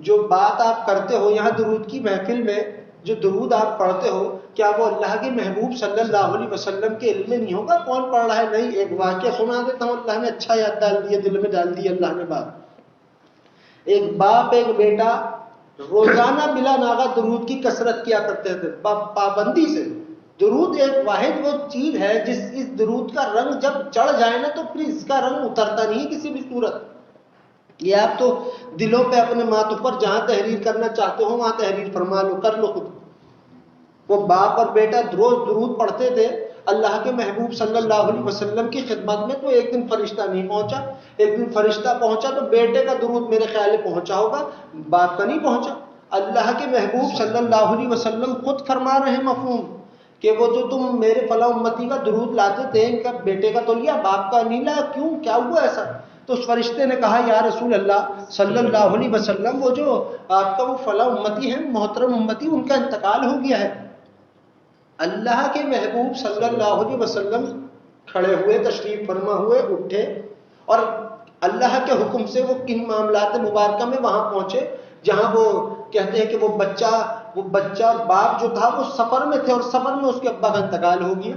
جو بات آپ کرتے ہو یہاں درود کی محفل میں, جو درود آپ پڑھتے ہو, کیا وہ اللہ کے محبوب صلی اللہ علیہ وسلم کے علم میں نہیں ہوگا کون پڑھ رہا ہے؟ نہیں. ایک واقعہ سنا دیتا ہوں, اللہ نے اچھا یاد ڈال دیا, دل میں ڈال دی اللہ نے بات. ایک باپ ایک بیٹا روزانہ بلا ناغہ درود کی کثرت کیا کرتے تھے پابندی سے. درود ایک واحد وہ چیز ہے جس اس درود کا رنگ جب چڑھ جائے نا تو پھر اس کا رنگ اترتا نہیں کسی بھی صورت. یہ آپ تو دلوں پہ اپنے ماتھوں پر جہاں تحریر کرنا چاہتے ہو وہاں تحریر فرما لو, کر لو خود. وہ باپ اور بیٹا روز درود پڑھتے تھے اللہ کے محبوب صلی اللہ علیہ وسلم کی خدمت میں. تو ایک دن فرشتہ نہیں پہنچا, ایک دن فرشتہ پہنچا تو بیٹے کا درود میرے خیال میں پہنچا ہوگا, باپ کا نہیں پہنچا. اللہ کے محبوب صلی اللہ علیہ وسلم خود فرما رہے ہیں مفہوم کہ وہ جو تم میرے فلاں امتی کا درود لاتے تھے ان کا بیٹے کا تو لیا, باپ کا نہیں لایا, کیوں, کیا ہوا ایسا؟ تو اس فرشتے نے کہا یا رسول اللہ صلی اللہ علیہ وسلم وہ جو آپ کا وہ فلاں امتی ہے محترم امتی ان کا انتقال ہو گیا ہے۔ اللہ کے محبوب صلی اللہ علیہ وسلم کھڑے ہوئے، تشریف فرما ہوئے، اٹھے اور اللہ کے حکم سے وہ کن معاملات مبارکہ میں وہاں پہنچے جہاں وہ کہتے ہیں کہ وہ بچہ باپ جو تھا وہ سفر میں تھے اور سفر میں اس کے ابا کا انتقال ہو گیا۔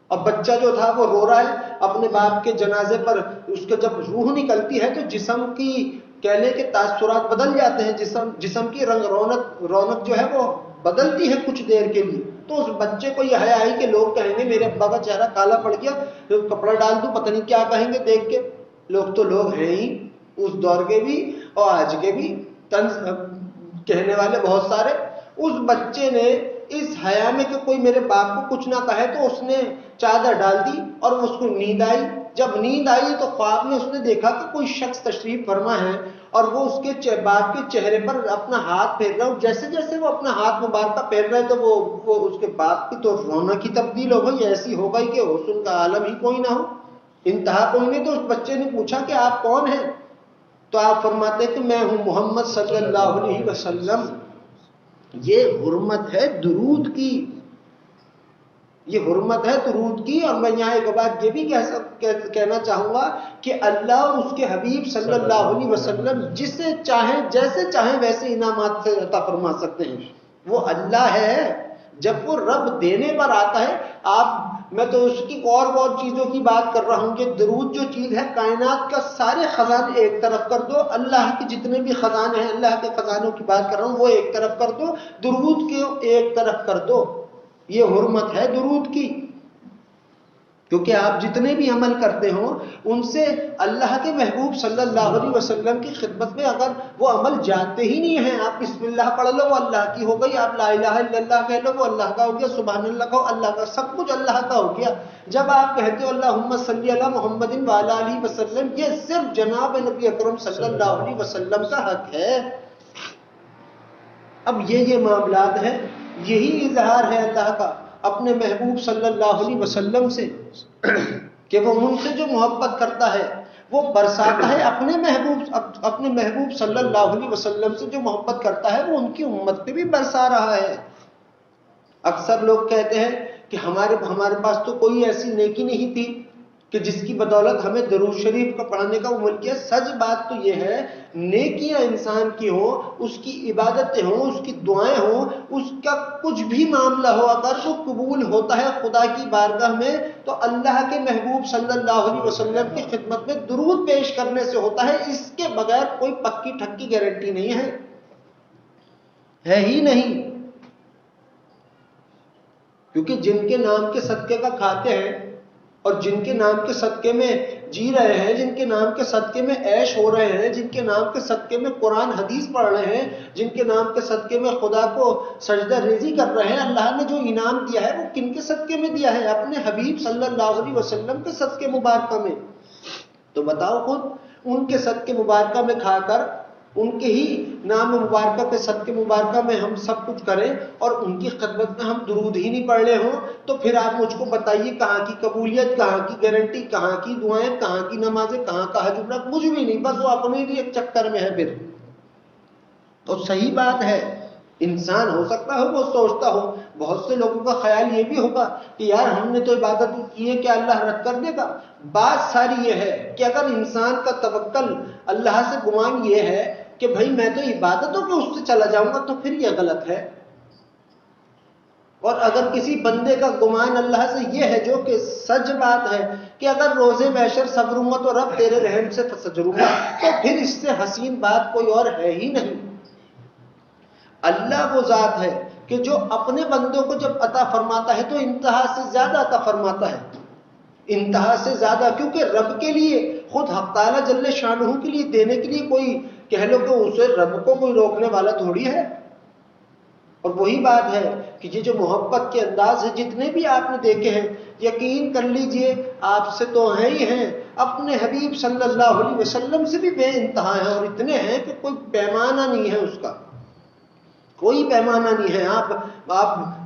اب بچہ جو تھا وہ رو رہا ہے اپنے باپ کے جنازے پر، اس کے جب روح نکلتی ہے تو جسم کی کہنے کے تاثرات بدل جاتے ہیں، جسم کی رونق جو ہے وہ بدلتی ہے کچھ دیر کے لیے۔ تو اس بچے کو یہ حیا آئی کہ لوگ کہیں گے میرے ابا کا چہرہ کالا پڑ گیا، کپڑا ڈال دوں، پتہ نہیں کیا کہیں گے دیکھ کے۔ لوگ تو لوگ ہیں ہی اس دور کے بھی اور آج کے بھی، طنز کہنے والے بہت سارے۔ اس بچے نے اس حیا میں کہ کوئی میرے باپ کو کچھ نہ کہے تو اس نے چادر ڈال دی اور اس کو نیند آئی۔ جب نیند آئی تو خواب میں اس نے دیکھا کہ کوئی شخص تشریف فرما ہے اور وہ اس کے باپ کے چہرے پر اپنا ہاتھ پھیر رہا ہے۔ جیسے جیسے وہ اپنا ہاتھ مبارکہ پھیر رہے تو وہ اس کے باپ کی تو رونق ہی تبدیل ہو گئی، ایسی ہو گئی کہ حسن کا عالم ہی کوئی نہ ہو، انتہا کوئی نہیں۔ تو اس بچے نے پوچھا کہ آپ کون ہیں؟ تو آپ فرماتے کہ میں ہوں محمد صلی اللہ علیہ وسلم۔ یہ حرمت ہے درود کی، یہ حرمت ہے درود کی۔ اور میں یہاں ایک بات یہ بھی کہنا چاہوں گا کہ اللہ اور اس کے حبیب صلی اللہ علیہ وسلم جسے چاہیں جیسے چاہیں ویسے انعامات سے عطا فرما سکتے ہیں۔ وہ اللہ ہے، جب وہ رب دینے پر آتا ہے میں تو اس کی اور چیزوں کی بات کر رہا ہوں کہ درود جو چیز ہے کائنات کا سارے خزانے ایک طرف کر دو، اللہ کے جتنے بھی خزانے ہیں اللہ کے خزانوں کی بات کر رہا ہوں وہ ایک طرف کر دو، درود کو ایک طرف کر دو۔ یہ حرمت ہے درود کی، کیونکہ آپ جتنے بھی عمل کرتے ہو ان سے اللہ کے محبوب صلی اللہ علیہ وسلم کی خدمت میں اگر وہ عمل جاتے ہی نہیں ہیں، آپ بسم اللہ پڑھ لو وہ اللہ کی ہو گئی، آپ لا الہ الا اللہ کہہ لو وہ اللہ کا ہو گیا، سبحان اللہ کہو اللہ کا، سب کچھ اللہ کا ہو گیا۔ جب آپ کہتے ہو اللہم صلی علی محمد وعلی آلہ وسلم، یہ صرف جناب نبی اکرم صلی اللہ علیہ وسلم کا حق ہے۔ اب یہ معاملات ہیں، یہی اظہار ہے اللہ کا اپنے محبوب صلی اللہ علیہ وسلم سے کہ وہ ان سے جو محبت کرتا ہے وہ برساتا ہے اپنے محبوب صلی اللہ علیہ وسلم سے جو محبت کرتا ہے وہ ان کی امت پہ بھی برسا رہا ہے۔ اکثر لوگ کہتے ہیں کہ ہمارے پاس تو کوئی ایسی نیکی نہیں تھی کہ جس کی بدولت ہمیں درود شریف کا پڑھنے کا عمل کیا۔ سچ بات تو یہ ہے نیکیاں انسان کی ہوں، اس کی عبادتیں ہوں، اس کی دعائیں ہوں، اس کا کچھ بھی معاملہ ہو، اگر وہ قبول ہوتا ہے خدا کی بارگاہ میں تو اللہ کے محبوب صلی اللہ علیہ وسلم کی خدمت میں درود پیش کرنے سے ہوتا ہے۔ اس کے بغیر کوئی پکی ٹھکی گارنٹی نہیں ہے ہی نہیں، کیونکہ جن کے نام کے صدقے کا کھاتے ہیں اور جن کے نام کے صدقے میں جی رہے ہیں، جن کے نام کے صدقے میں عیش ہو رہے ہیں، جن کے نام کے صدقے میں قرآن حدیث پڑھ رہے ہیں، جن کے نام کے صدقے میں خدا کو سجدہ ریزی کر رہے ہیں، اللہ نے جو انعام دیا ہے وہ کن کے صدقے میں دیا ہے؟ اپنے حبیب صلی اللہ علیہ وسلم کے صدقے مبارکہ میں۔ تو بتاؤ خود ان کے صدقے مبارکہ میں کھا کر ان کے ہی نام مبارکہ کے صدقے مبارکہ میں ہم سب کچھ کریں اور ان کی خدمت میں ہم درود ہی نہیں پڑھ رہے ہوں، تو پھر آپ مجھ کو بتائیے کہاں کی قبولیت، کہاں کی گارنٹی، کہاں کی دعائیں، کہاں کی نمازیں، کہاں کا حج عمرہ؟ کچھ بھی نہیں، بس وہ اپنے ہی ایک چکر میں ہے۔ پھر تو صحیح بات ہے، انسان ہو سکتا ہے وہ سوچتا ہو، بہت سے لوگوں کا خیال یہ بھی ہوگا کہ یار ہم نے تو عبادت کی ہے، کیا اللہ رد کر دے گا؟ بات ساری یہ ہے کہ اگر انسان کا توکل اللہ سے گمان یہ ہے کہ بھائی میں تو عبادتوں کے اس سے چلا جاؤں گا تو پھر یہ غلط ہے۔ اور اگر کسی بندے کا گمان اللہ سے یہ ہے جو کہ سچ بات ہے کہ اگر روزے محشر صبروں گا تو رب تیرے رحم سے سجروں گا، تو پھر اس سے حسین بات کوئی اور ہے ہی نہیں۔ اللہ وہ ذات ہے کہ جو اپنے بندوں کو جب عطا فرماتا ہے تو انتہا سے زیادہ عطا فرماتا ہے، انتہا سے زیادہ، کیونکہ رب کے لیے خود حق تعالیٰ جل شانہ کے لیے دینے کے لیے کوئی کہہ لو کہ اسے رب کو کوئی روکنے والا تھوڑی ہے۔ اور وہی بات ہے کہ یہ جو محبت کے انداز ہے جتنے بھی آپ نے دیکھے ہیں، یقین کر لیجئے آپ سے تو ہیں ہی ہیں، اپنے حبیب صلی اللہ علیہ وسلم سے بھی بے انتہا ہیں، اور اتنے ہیں کہ کوئی پیمانہ نہیں ہے اس کا، کوئی پیمانہ نہیں ہے۔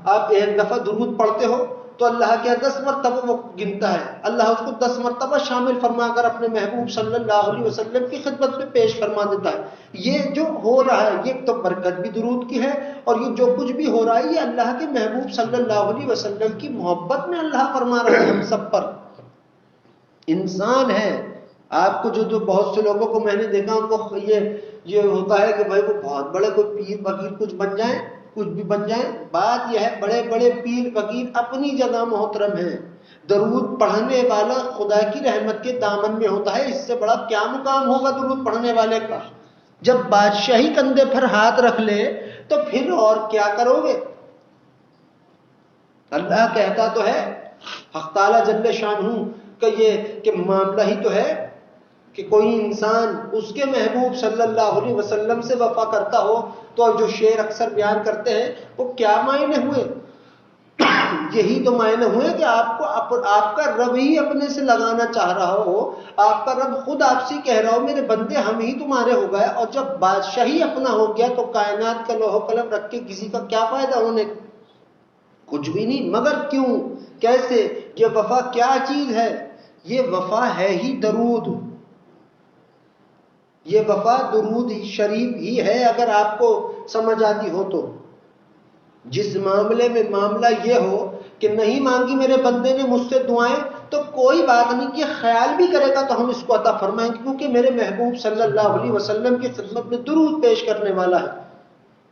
آپ ایک دفعہ درود پڑھتے ہو تو اللہ کیا 10 مرتبہ وہ گنتا ہے، اللہ اس کو 10 مرتبہ شامل فرما کر اپنے محبوب صلی اللہ علیہ وسلم کی خدمت میں پیش فرما دیتا ہے۔ یہ جو ہو رہا ہے یہ تو برکت بھی درود کی ہے، اور یہ جو کچھ بھی ہو رہا ہے یہ اللہ کے محبوب صلی اللہ علیہ وسلم کی محبت میں اللہ فرما رہا ہے ہم سب پر۔ انسان ہے، آپ کو جو بہت سے لوگوں کو میں نے دیکھا ان کو یہ ہوتا ہے کہ بھائی وہ بہت بڑے کوئی پیر فقیر کچھ بن جائیں، کچھ بھی بن جائیں۔ بات یہ ہے بڑے بڑے پیر فقیر اپنی جگہ محترم ہیں، درود پڑھنے والا خدا کی رحمت کے دامن میں ہوتا ہے، اس سے بڑا کیا مقام ہوگا درود پڑھنے والے کا؟ جب بادشاہی کندھے پر ہاتھ رکھ لے تو پھر اور کیا کرو گے؟ اللہ کہتا تو ہے حق تعالی جل شانہ کا یہ کہ معاملہ ہی تو ہے کہ کوئی انسان اس کے محبوب صلی اللہ علیہ وسلم سے وفا کرتا ہو، تو جو شعر اکثر بیان کرتے ہیں وہ کیا معنی ہوئے؟ یہی تو معنی ہوئے کہ آپ کا رب ہی اپنے سے لگانا چاہ رہا ہو، آپ کا رب خود آپ سے کہہ رہا ہو میرے بندے ہم ہی تمہارے ہو گئے، اور جب بادشاہی اپنا ہو گیا تو کائنات کا لوح و قلم رکھ کے کسی کا کیا فائدہ ہونے؟ کچھ بھی نہیں۔ مگر کیوں؟ کیسے؟ یہ وفا کیا چیز ہے؟ یہ وفا ہے ہی درود، یہ وفا درود شریف ہی ہے اگر آپ کو سمجھ آتی ہو تو۔ جس معاملے میں معاملہ یہ ہو کہ نہیں مانگی میرے بندے نے مجھ سے دعائیں تو کوئی بات نہیں، کہ خیال بھی کرے گا تو ہم اس کو عطا فرمائیں گے، کیونکہ میرے محبوب صلی اللہ علیہ وسلم کی خدمت میں درود پیش کرنے والا ہے۔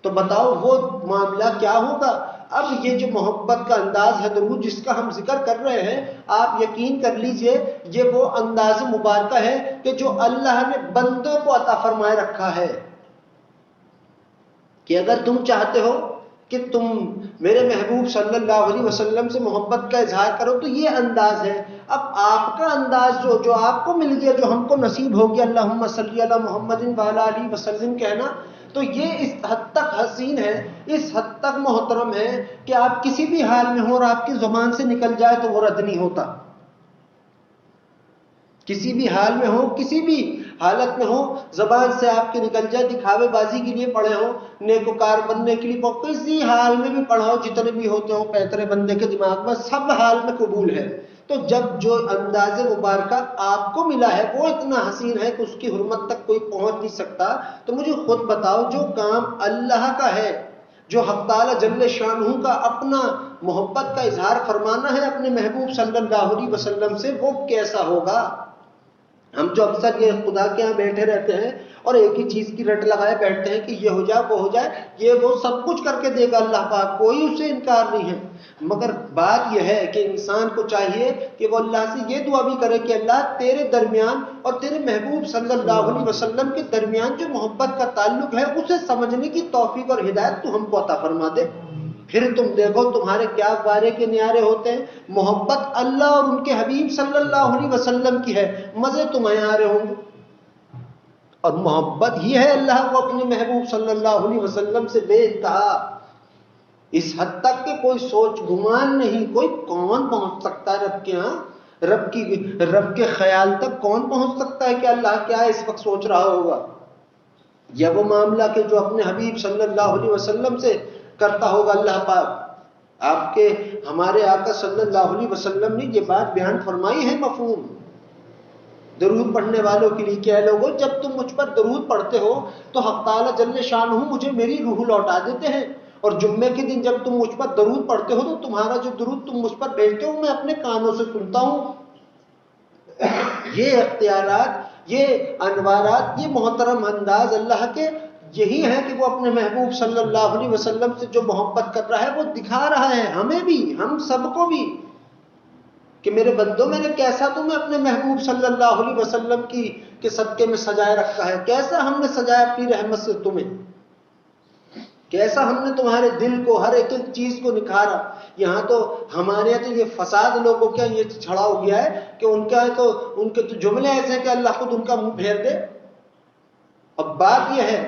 تو بتاؤ وہ معاملہ کیا ہوگا؟ اب یہ جو محبت کا انداز ہے درود جس کا ہم ذکر کر رہے ہیں، آپ یقین کر لیجئے یہ وہ انداز مبارکہ ہے کہ جو اللہ نے بندوں کو عطا فرمائے رکھا ہے، کہ اگر تم چاہتے ہو کہ تم میرے محبوب صلی اللہ علیہ وسلم سے محبت کا اظہار کرو تو یہ انداز ہے۔ اب آپ کا انداز جو آپ کو مل گیا، جو ہم کو نصیب ہو گیا، اللہم صلی علی محمد وعلی آلہ وسلم کہنا، تو یہ اس حد تک حسین ہے، اس حد تک محترم ہے کہ آپ کسی بھی حال میں ہو اور آپ کی زبان سے نکل جائے تو وہ رد نہیں ہوتا۔ کسی بھی حال میں ہو، کسی بھی حالت میں ہو، زبان سے آپ کے نکل جائے، دکھاوے بازی کے لیے پڑھے ہو، نیکوکار بننے کے لیے کسی حال میں بھی پڑھا ہو، جتنے بھی ہوتے ہو پیترے بندے کے دماغ میں، سب حال میں قبول ہے۔ تو جب جو انداز مبارکہ آپ کو ملا ہے وہ اتنا حسین ہے کہ اس کی حرمت تک کوئی پہنچ نہیں سکتا، تو مجھے خود بتاؤ جو کام اللہ کا ہے، جو حق تعالی جل شانہ کا اپنا محبت کا اظہار فرمانا ہے اپنے محبوب صلی اللہ علیہ وسلم سے، وہ کیسا ہوگا؟ ہم جو اکثر یہ خدا کے ہاں بیٹھے رہتے ہیں اور ایک ہی چیز کی رٹ لگائے بیٹھتے ہیں کہ یہ ہو جائے وہ ہو جائے، یہ وہ سب کچھ کر کے دے گا اللہ پاک، کوئی اس سے انکار نہیں ہے۔ مگر بات یہ ہے کہ انسان کو چاہیے کہ وہ اللہ سے یہ دعا بھی کرے کہ اللہ تیرے درمیان اور تیرے محبوب صلی اللہ علیہ وسلم کے درمیان جو محبت کا تعلق ہے اسے سمجھنے کی توفیق اور ہدایت تو ہم کو عطا فرما دے۔ پھر تم دیکھو تمہارے کیا بارے کے نیارے ہوتے ہیں۔ محبت اللہ اور ان کے حبیب صلی اللہ علیہ وسلم کی ہے، مزے تمہیں آ رہے ہوں گے۔ اور محبت ہی ہے اللہ کو اپنے محبوب صلی اللہ علیہ وسلم سے بے انتہا، اس حد تک کہ کوئی سوچ گمان نہیں، کوئی کون پہنچ سکتا ہے رب کے ہاں، رب کے خیال تک کون پہنچ سکتا ہے کہ اللہ کیا اس وقت سوچ رہا ہوگا؟ یا وہ معاملہ کہ جو اپنے حبیب صلی اللہ علیہ وسلم سے کرتا ہوگا اللہ پاک۔ آپ کے ہمارے آقا صلی اللہ علیہ وسلم نے یہ بات بیان فرمائی ہے مفہوم درود پڑھنے والوں کے لیے کہ اے لوگوں جب تم مجھ پر درود پڑھتے ہو تو حق تعالی جل شانہ مجھے میری روح لوٹا دیتے ہیں، اور جمعے کے دن جب تم مجھ پر درود پڑھتے ہو تو تمہارا جو درود تم مجھ پر بھیجتے ہو میں اپنے کانوں سے سنتا ہوں۔ یہ اختیارات، یہ انوارات، یہ محترم انداز اللہ کے یہی ہے کہ وہ اپنے محبوب صلی اللہ علیہ وسلم سے جو محبت کر رہا ہے وہ دکھا رہا ہے ہمیں بھی، ہم سب کو بھی، کہ میرے بندوں میں نے کیسا تمہیں اپنے محبوب صلی اللہ علیہ وسلم کے صدقے میں سجائے رکھا ہے، کیسا ہم نے سجایا اپنی رحمت سے تمہیں، کیسا ہم نے تمہارے دل کو ہر ایک چیز کو نکھارا۔ یہاں تو ہمارے یہاں تو یہ فساد لوگوں کا یہ چھڑا ہو گیا ہے کہ ان کے تو جملے ایسے ہیں کہ اللہ خود ان کا منہ پھیر دے۔ اب بات یہ ہے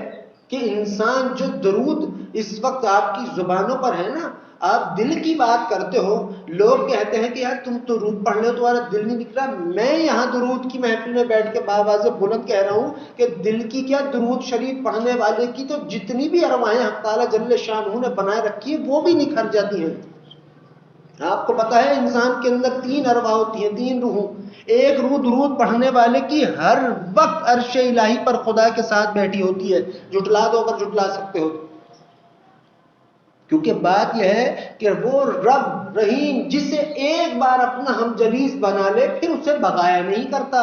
کہ انسان جو درود اس وقت آپ کی زبانوں پر ہے نا، آپ دل کی بات کرتے ہو، لوگ کہتے ہیں کہ یار تم تو درود پڑھ لو تمہارا دل نہیں دکھ رہا، میں یہاں درود کی محفل میں بیٹھ کے باواز بلند کہہ رہا ہوں کہ دل کی کیا، درود شریف پڑھنے والے کی تو جتنی بھی ارواحیں حق تعالی جل شانہ نے بنائے رکھی ہے وہ بھی نکھر جاتی ہیں۔ آپ کو پتا ہے انسان کے اندر 3 ارواح ہوتی ہیں، 3 روحوں. ایک روح درود پڑھنے والے کی ہر وقت عرش الہی پر خدا کے ساتھ بیٹھی ہوتی ہے. جھٹلا دو اگر جھٹلا سکتے ہو، کیونکہ بات یہ ہے کہ وہ رب رحیم جسے ایک بار اپنا ہم جلیس بنا لے پھر اسے بغایا نہیں کرتا.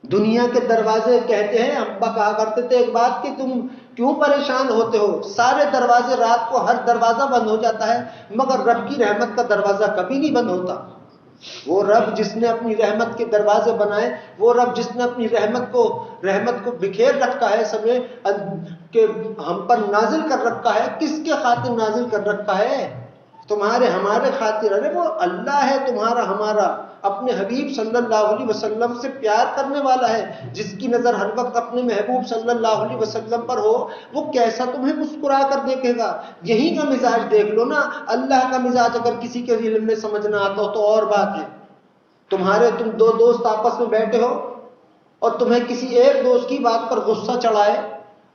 دنیا کے دروازے کہتے ہیں، ابا کہا کرتے تھے ایک بات کہ تم کیوں پریشان ہوتے ہو، سارے دروازے رات کو ہر دروازہ بند ہو جاتا ہے مگر رب کی رحمت کا دروازہ کبھی نہیں بند ہوتا. وہ رب جس نے اپنی رحمت کے دروازے بنائے، وہ رب جس نے اپنی رحمت کو بکھیر رکھا ہے، سمے کہ ہم پر نازل کر رکھا ہے. کس کے خاطر نازل کر رکھا ہے؟ تمہارے ہمارے خاطر. ارے وہ اللہ ہے تمہارا ہمارا، اپنے حبیب صلی اللہ علیہ وسلم سے پیار کرنے والا ہے. جس کی نظر ہر وقت اپنے محبوب صلی اللہ علیہ وسلم پر ہو، وہ کیسا تمہیں مسکرا کر دیکھے گا. یہی کا مزاج دیکھ لو نا. اللہ کا مزاج اگر کسی کے علم میں سمجھنا آتا ہو تو اور بات ہے. تم 2 دوست آپس میں بیٹھے ہو اور تمہیں کسی ایک دوست کی بات پر غصہ چڑھائے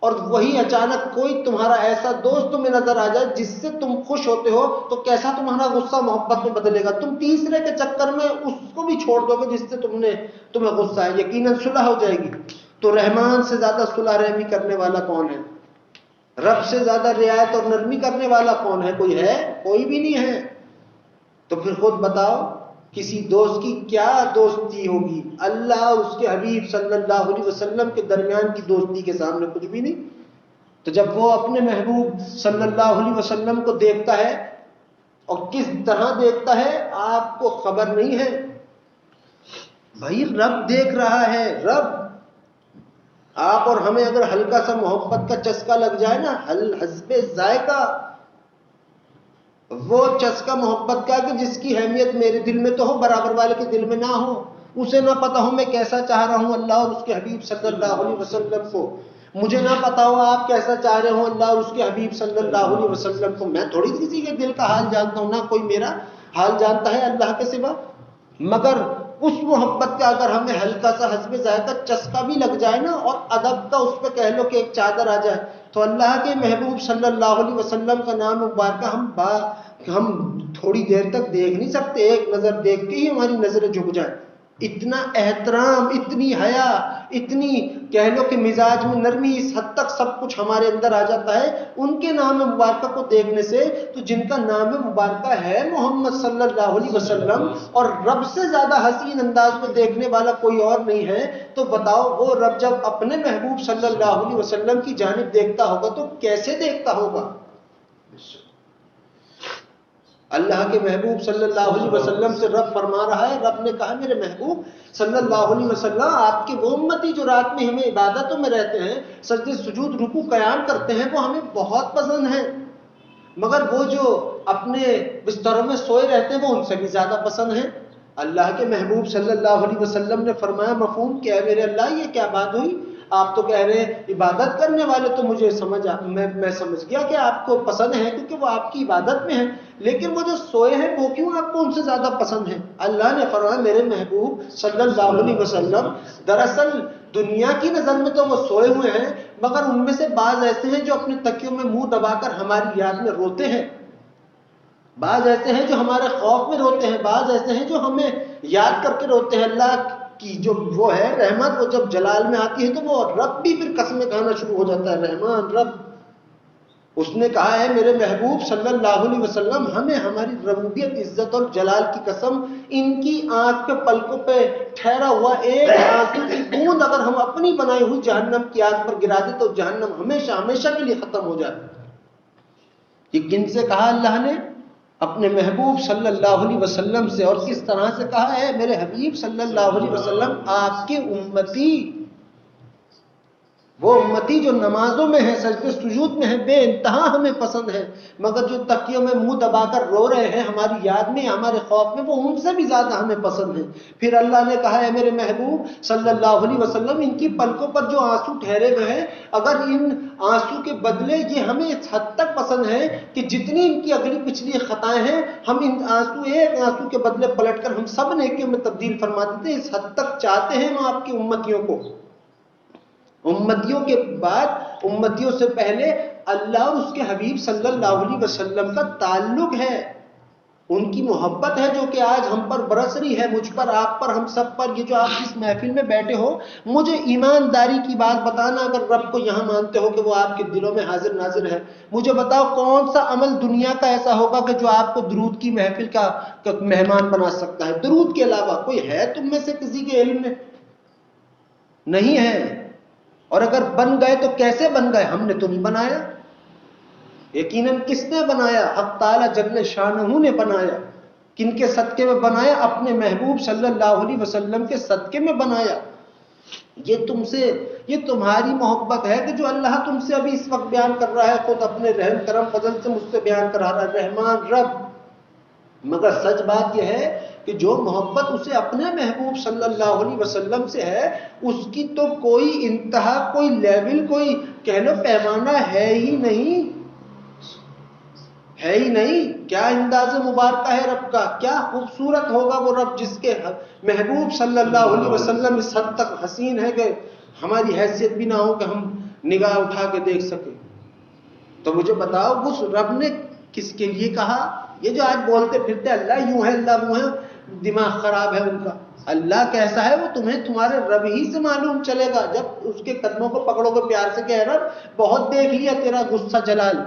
اور وہی اچانک کوئی تمہارا ایسا دوست تمہیں نظر آ جائے جس سے تم خوش ہوتے ہو، تو کیسا تمہارا غصہ محبت میں بدلے گا. تم تیسرے کے چکر میں اس کو بھی چھوڑ دو گے جس سے تمہیں غصہ ہے. یقیناً صلح ہو جائے گی. تو رحمان سے زیادہ صلح رحمی کرنے والا کون ہے؟ رب سے زیادہ رعایت اور نرمی کرنے والا کون ہے؟ کوئی ہے؟ کوئی بھی نہیں ہے. تو پھر خود بتاؤ کسی دوست کی کیا دوستی ہوگی؟ اللہ اور اس کے حبیب صلی اللہ علیہ وسلم کے درمیان کی دوستی کے سامنے کچھ بھی نہیں. تو جب وہ اپنے محبوب صلی اللہ علیہ وسلم کو دیکھتا ہے اور کس طرح دیکھتا ہے آپ کو خبر نہیں ہے. بھائی رب دیکھ رہا ہے. رب آپ اور ہمیں اگر ہلکا سا محبت کا چسکا لگ جائے نا، حسب ذائقہ، وہ چسکا محبت کا کہ جس کی اہمیت میرے دل میں تو ہو برابر والے کے دل میں نہ ہو، اسے نہ پتا ہو میں کیسا چاہ رہا ہوں اللہ اور اس کے حبیب صلی اللہ علیہ وسلم کو، مجھے نہ پتا ہو آپ کیسا چاہ رہے ہو اللہ اور اس کے حبیب صلی اللہ علیہ وسلم کو. میں تھوڑی کسی کے دل کا حال جانتا ہوں، نہ کوئی میرا حال جانتا ہے اللہ کے سوا. مگر اس محبت کا اگر ہمیں ہلکا سا حسب ذائقہ چسکا بھی لگ جائے نا اور ادب کا اس پہ کہہ لو کہ ایک چادر آ جائے، تو اللہ کے محبوب صلی اللہ علیہ وسلم کا نام مبارکہ ہم تھوڑی دیر تک دیکھ نہیں سکتے. ایک نظر دیکھ کے ہی ہماری نظریں جھک جائیں. اتنا احترام، اتنی حیا، اتنی کہہ لو کہ مزاج میں نرمی، اس حد تک سب کچھ ہمارے اندر آ جاتا ہے ان کے نام مبارکہ کو دیکھنے سے. تو جن کا نام مبارکہ ہے محمد صلی اللہ علیہ وسلم اور رب سے زیادہ حسین انداز میں دیکھنے والا کوئی اور نہیں ہے، تو بتاؤ وہ رب جب اپنے محبوب صلی اللہ علیہ وسلم کی جانب دیکھتا ہوگا تو کیسے دیکھتا ہوگا. اللہ کے محبوب صلی اللہ علیہ وسلم سے رب فرما رہا ہے، رب نے کہا میرے محبوب صلی اللہ علیہ وسلم آپ کے وہ امتی جو رات میں ہمیں عبادتوں میں رہتے ہیں، سجدے سجود رکوع قیام کرتے ہیں، وہ ہمیں بہت پسند ہیں، مگر وہ جو اپنے بستروں میں سوئے رہتے ہیں وہ ان سے بھی زیادہ پسند ہیں. اللہ کے محبوب صلی اللہ علیہ وسلم نے فرمایا مفہوم کیا ہے میرے اللہ، یہ کیا بات ہوئی؟ آپ تو کہہ رہے ہیں عبادت کرنے والے، تو مجھے میں سمجھ گیا کہ آپ کو پسند ہے کیونکہ وہ آپ کی عبادت میں ہیں، لیکن وہ جو سوئے ہیں وہ کیوں آپ کو ان سے زیادہ پسند ہیں؟ اللہ نے فرمایا میرے محبوب صلی اللہ علیہ وسلم دراصل دنیا کی نظر میں تو وہ سوئے ہوئے ہیں، مگر ان میں سے بعض ایسے ہیں جو اپنے تکیوں میں منہ دبا کر ہماری یاد میں روتے ہیں، بعض ایسے ہیں جو ہمارے خوف میں روتے ہیں، بعض ایسے ہیں جو ہمیں یاد کر کے روتے ہیں. اللہ کی جو وہ ہے رحمت، وہ جب جلال میں آتی ہے تو وہ رب بھی پھر قسمیں کھانا شروع ہو جاتا ہے. رحمان رب، اس نے کہا ہے میرے محبوب صلی اللہ علیہ وسلم ہمیں ہماری ربوبیت، عزت اور جلال کی قسم، ان کی آنکھ کے پلکوں پہ ٹھہرا ہوا ایک آنسو کی بوند اگر ہم اپنی بنائی ہوئی جہنم کی آگ پر گرا دیں تو جہنم ہمیشہ ہمیشہ کے لیے ختم ہو جائے. یہ کن سے کہا اللہ نے؟ اپنے محبوب صلی اللہ علیہ وسلم سے. اور کس طرح سے کہا ہے؟ میرے حبیب صلی اللہ علیہ وسلم آپ کے امتی، وہ امتی جو نمازوں میں ہے، سجدے سجود میں ہے، بے انتہا ہمیں پسند ہے، مگر جو تکیوں میں منہ دبا کر رو رہے ہیں ہماری یاد میں، ہمارے خوف میں، وہ ان سے بھی زیادہ ہمیں پسند ہے. پھر اللہ نے کہا ہے میرے محبوب صلی اللہ علیہ وسلم ان کی پلکوں پر جو آنسو ٹھہرے ہوئے ہیں، اگر ان آنسو کے بدلے یہ ہمیں اس حد تک پسند ہے کہ جتنی ان کی اگلی پچھلی خطائیں ہیں، ہم ان آنسو، ایک آنسو کے بدلے پلٹ کر ہم سب نیکیوں میں تبدیل فرما دیتے ہیں. اس حد تک چاہتے ہیں ہم آپ کی امتیوں کو. امتیوں کے بعد، امتیوں سے پہلے اللہ اور اس کے حبیب صلی اللہ علیہ وسلم کا تعلق ہے، ان کی محبت ہے جو کہ آج ہم پر برس رہی ہے، مجھ پر، آپ پر، ہم سب پر۔ یہ جو آپ اس محفل میں بیٹھے ہو، مجھے ایمانداری کی بات بتانا، اگر رب کو یہاں مانتے ہو کہ وہ آپ کے دلوں میں حاضر ناظر ہے، مجھے بتاؤ کون سا عمل دنیا کا ایسا ہوگا کہ جو آپ کو درود کی محفل کا مہمان بنا سکتا ہے؟ درود کے علاوہ کوئی ہے تم میں سے کسی کے علم میں؟ نہیں ہے۔ اور اگر بن گئے تو کیسے بن گئے؟ ہم نے تو نہیں بنایا، یقیناً کس نے بنایا؟ حق تعالی جل شانہ نے بنایا۔ کن کے صدقے میں بنایا؟ اپنے محبوب صلی اللہ علیہ وسلم کے صدقے میں بنایا۔ یہ تم سے، یہ تمہاری محبت ہے کہ جو اللہ تم سے ابھی اس وقت بیان کر رہا ہے، خود اپنے رحم کرم فضل سے مجھ سے بیان کر رہا ہے، رحمان رب۔ مگر سچ بات یہ ہے کہ جو محبت اسے اپنے محبوب صلی اللہ علیہ وسلم سے ہے، اس کی تو کوئی انتہا، کوئی لیول، کوئی کہہ لو پیمانہ ہے ہی نہیں، ہے ہی نہیں۔ کیا انداز مبارکہ ہے رب کا، کیا خوبصورت ہوگا وہ رب جس کے محبوب صلی اللہ علیہ وسلم اس حد تک حسین ہے کہ ہماری حیثیت بھی نہ ہو کہ ہم نگاہ اٹھا کے دیکھ سکیں۔ تو مجھے بتاؤ اس رب نے کس کے لیے کہا؟ یہ جو آج بولتے پھرتے اللہ یوں ہے اللہ وہ ہے، دماغ خراب ہے ان کا۔ اللہ کیسا ہے وہ تمہیں تمہارے رب ہی سے معلوم چلے گا، جب اس کے قدموں کو پکڑو گے پیار سے کہ رب بہت دیکھ لیا تیرا غصہ جلال،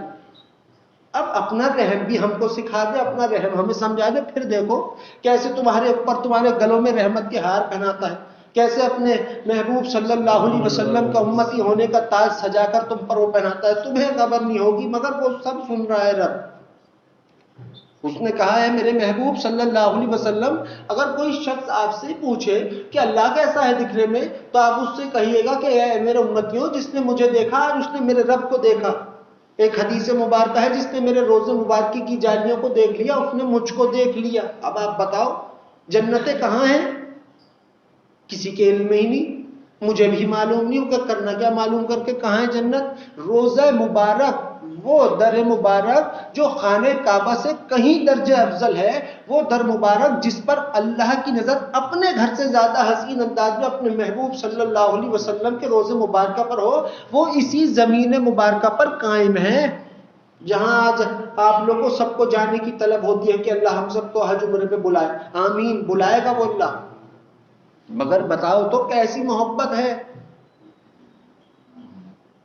اب اپنا رحم بھی ہم کو سکھا دے، اپنا رحم ہمیں سمجھا دے، پھر دیکھو کیسے تمہارے اوپر، تمہارے گلوں میں رحمت کے ہار پہناتا ہے، کیسے اپنے محبوب صلی اللہ علیہ وسلم کا امتی ہونے کا تاج سجا کر تم پر وہ پہناتا ہے۔ تمہیں خبر نہیں ہوگی مگر وہ سب سن رہا ہے رب۔ اس نے کہا ہے میرے محبوب صلی اللہ علیہ وسلم، اگر کوئی شخص آپ سے پوچھے کہ اللہ کیسا ہے دکھنے میں، تو آپ اس سے کہیے گا کہ اے میرے امتیوں، جس نے مجھے دیکھا آج اس نے میرے رب کو دیکھا۔ ایک حدیث مبارکہ ہے، جس نے میرے روزے مبارکی کی جالیوں کو دیکھ لیا اس نے مجھ کو دیکھ لیا۔ اب آپ بتاؤ جنتیں کہاں ہیں؟ کسی کے علم میں ہی نہیں، مجھے بھی معلوم نہیں ہوگا، کرنا کیا معلوم کر کے کہاں ہے جنت؟ روزہ مبارک، وہ در مبارک جو خانہ کعبہ سے کہیں درجہ افضل ہے، وہ در مبارک جس پر اللہ کی نظر اپنے گھر سے زیادہ حسین انداز میں اپنے محبوب صلی اللہ علیہ وسلم کے روزے مبارکہ پر ہو، وہ اسی زمین مبارکہ پر قائم ہے جہاں آج آپ لوگوں سب کو جانے کی طلب ہوتی ہے کہ اللہ ہم سب کو حج عمرے پہ بلائے۔ آمین، بلائے گا وہ اللہ۔ مگر بتاؤ تو کیسی محبت ہے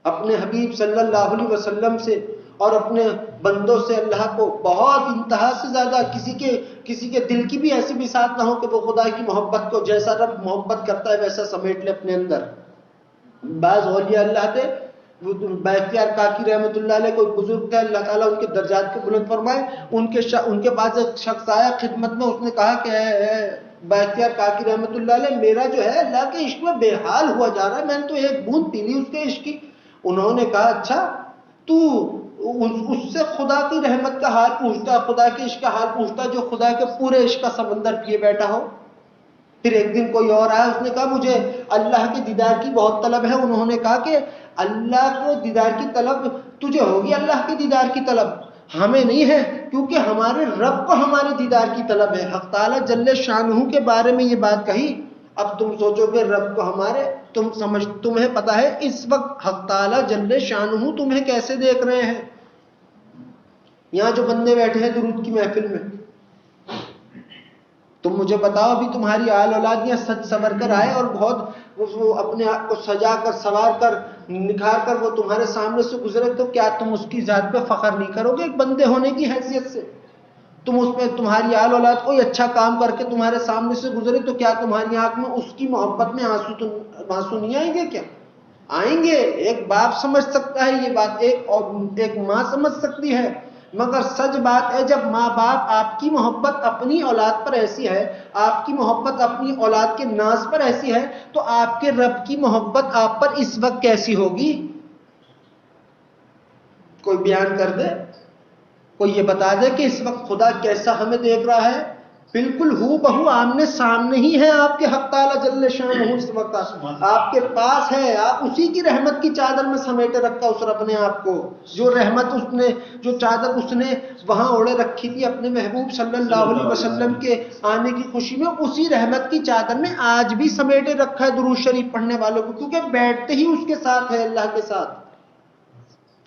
اپنے حبیب صلی اللہ علیہ وسلم سے اور اپنے بندوں سے اللہ کو بہت انتہا سے زیادہ، کسی کے دل کی بھی ایسی بساط نہ ہو کہ وہ خدا کی محبت کو جیسا رب محبت کرتا ہے ویسا سمیٹ لے اپنے اندر۔ بعض اولیاء اللہ تھے، بااختیار کاکی رحمۃ اللہ علیہ کوئی بزرگ تھے، اللہ تعالیٰ ان کے درجات کو بلند فرمائے، ان کے پاس ایک شخص آیا خدمت میں، اس نے کہا کہ بااختیار کاکی رحمۃ اللہ علیہ، میرا جو ہے اللہ کے عشق میں بے حال ہوا جا رہا ہے، میں نے تو ایک بوند پی لی اس کے عشق کی۔ انہوں نے کہا اچھا تو اس سے خدا کی رحمت کا حال پوچھتا، خدا کے عشق کا حال پوچھتا جو خدا کے پورے عشق کا سمندر پیے بیٹھا ہو۔ پھر ایک دن کوئی اور آیا، اس نے کہا مجھے اللہ کے دیدار کی بہت طلب ہے۔ انہوں نے کہا کہ اللہ کو دیدار کی طلب تجھے ہوگی، اللہ کے دیدار کی طلب ہمیں نہیں ہے، کیونکہ ہمارے رب کو ہمارے دیدار کی طلب ہے۔ حق تعالیٰ جل شانہ کے بارے میں یہ بات کہی۔ اب تم سوچو گے رب کو ہمارے، تمہیں پتا ہے اس وقت حق تعالیٰ جل شانہ تمہیں کیسے دیکھ رہے ہیں؟ یہاں جو بندے بیٹھے ہیں درود کی محفل میں، تم مجھے بتاؤ ابھی تمہاری آل اولاد یہاں سج سور کر آئے اور بہت وہ اپنے آپ کو سجا کر سوار کر نکھار کر وہ تمہارے سامنے سے گزرے، تو کیا تم اس کی ذات پہ فخر نہیں کرو گے ایک بندے ہونے کی حیثیت سے؟ تم اس میں تمہاری آل اولاد کوئی اچھا کام کر کے تمہارے سامنے سے گزرے تو کیا تمہاری آنکھ میں اس کی محبت میں آنسو نہیں آئیں گے؟ کیا آئیں گے؟ ایک باپ سمجھ سکتا ہے یہ بات، ایک ماں سمجھ سکتی ہے، مگر سچ بات ہے جب ماں باپ آپ کی محبت اپنی اولاد پر ایسی ہے، آپ کی محبت اپنی اولاد کے ناز پر ایسی ہے، تو آپ کے رب کی محبت آپ پر اس وقت کیسی ہوگی؟ کوئی بیان کر دے، کوئی یہ بتا دے کہ اس وقت خدا کیسا ہمیں دیکھ رہا ہے؟ بالکل ہو بہو آمنے سامنے ہی ہے آپ کے حق تعالیٰ جل شانہ اس وقت آپ کے پاس ہے. آپ اسی کی رحمت کی چادر میں سمیٹے رکھا اس رب نے آپ کو. جو رحمت اس نے، جو چادر اس نے وہاں اوڑے رکھی تھی اپنے محبوب صلی اللہ علیہ وسلم کے آنے کی خوشی میں، اسی رحمت کی چادر میں آج بھی سمیٹے رکھا ہے درود شریف پڑھنے والوں کو، کیونکہ بیٹھتے ہی اس کے ساتھ ہے، اللہ کے ساتھ.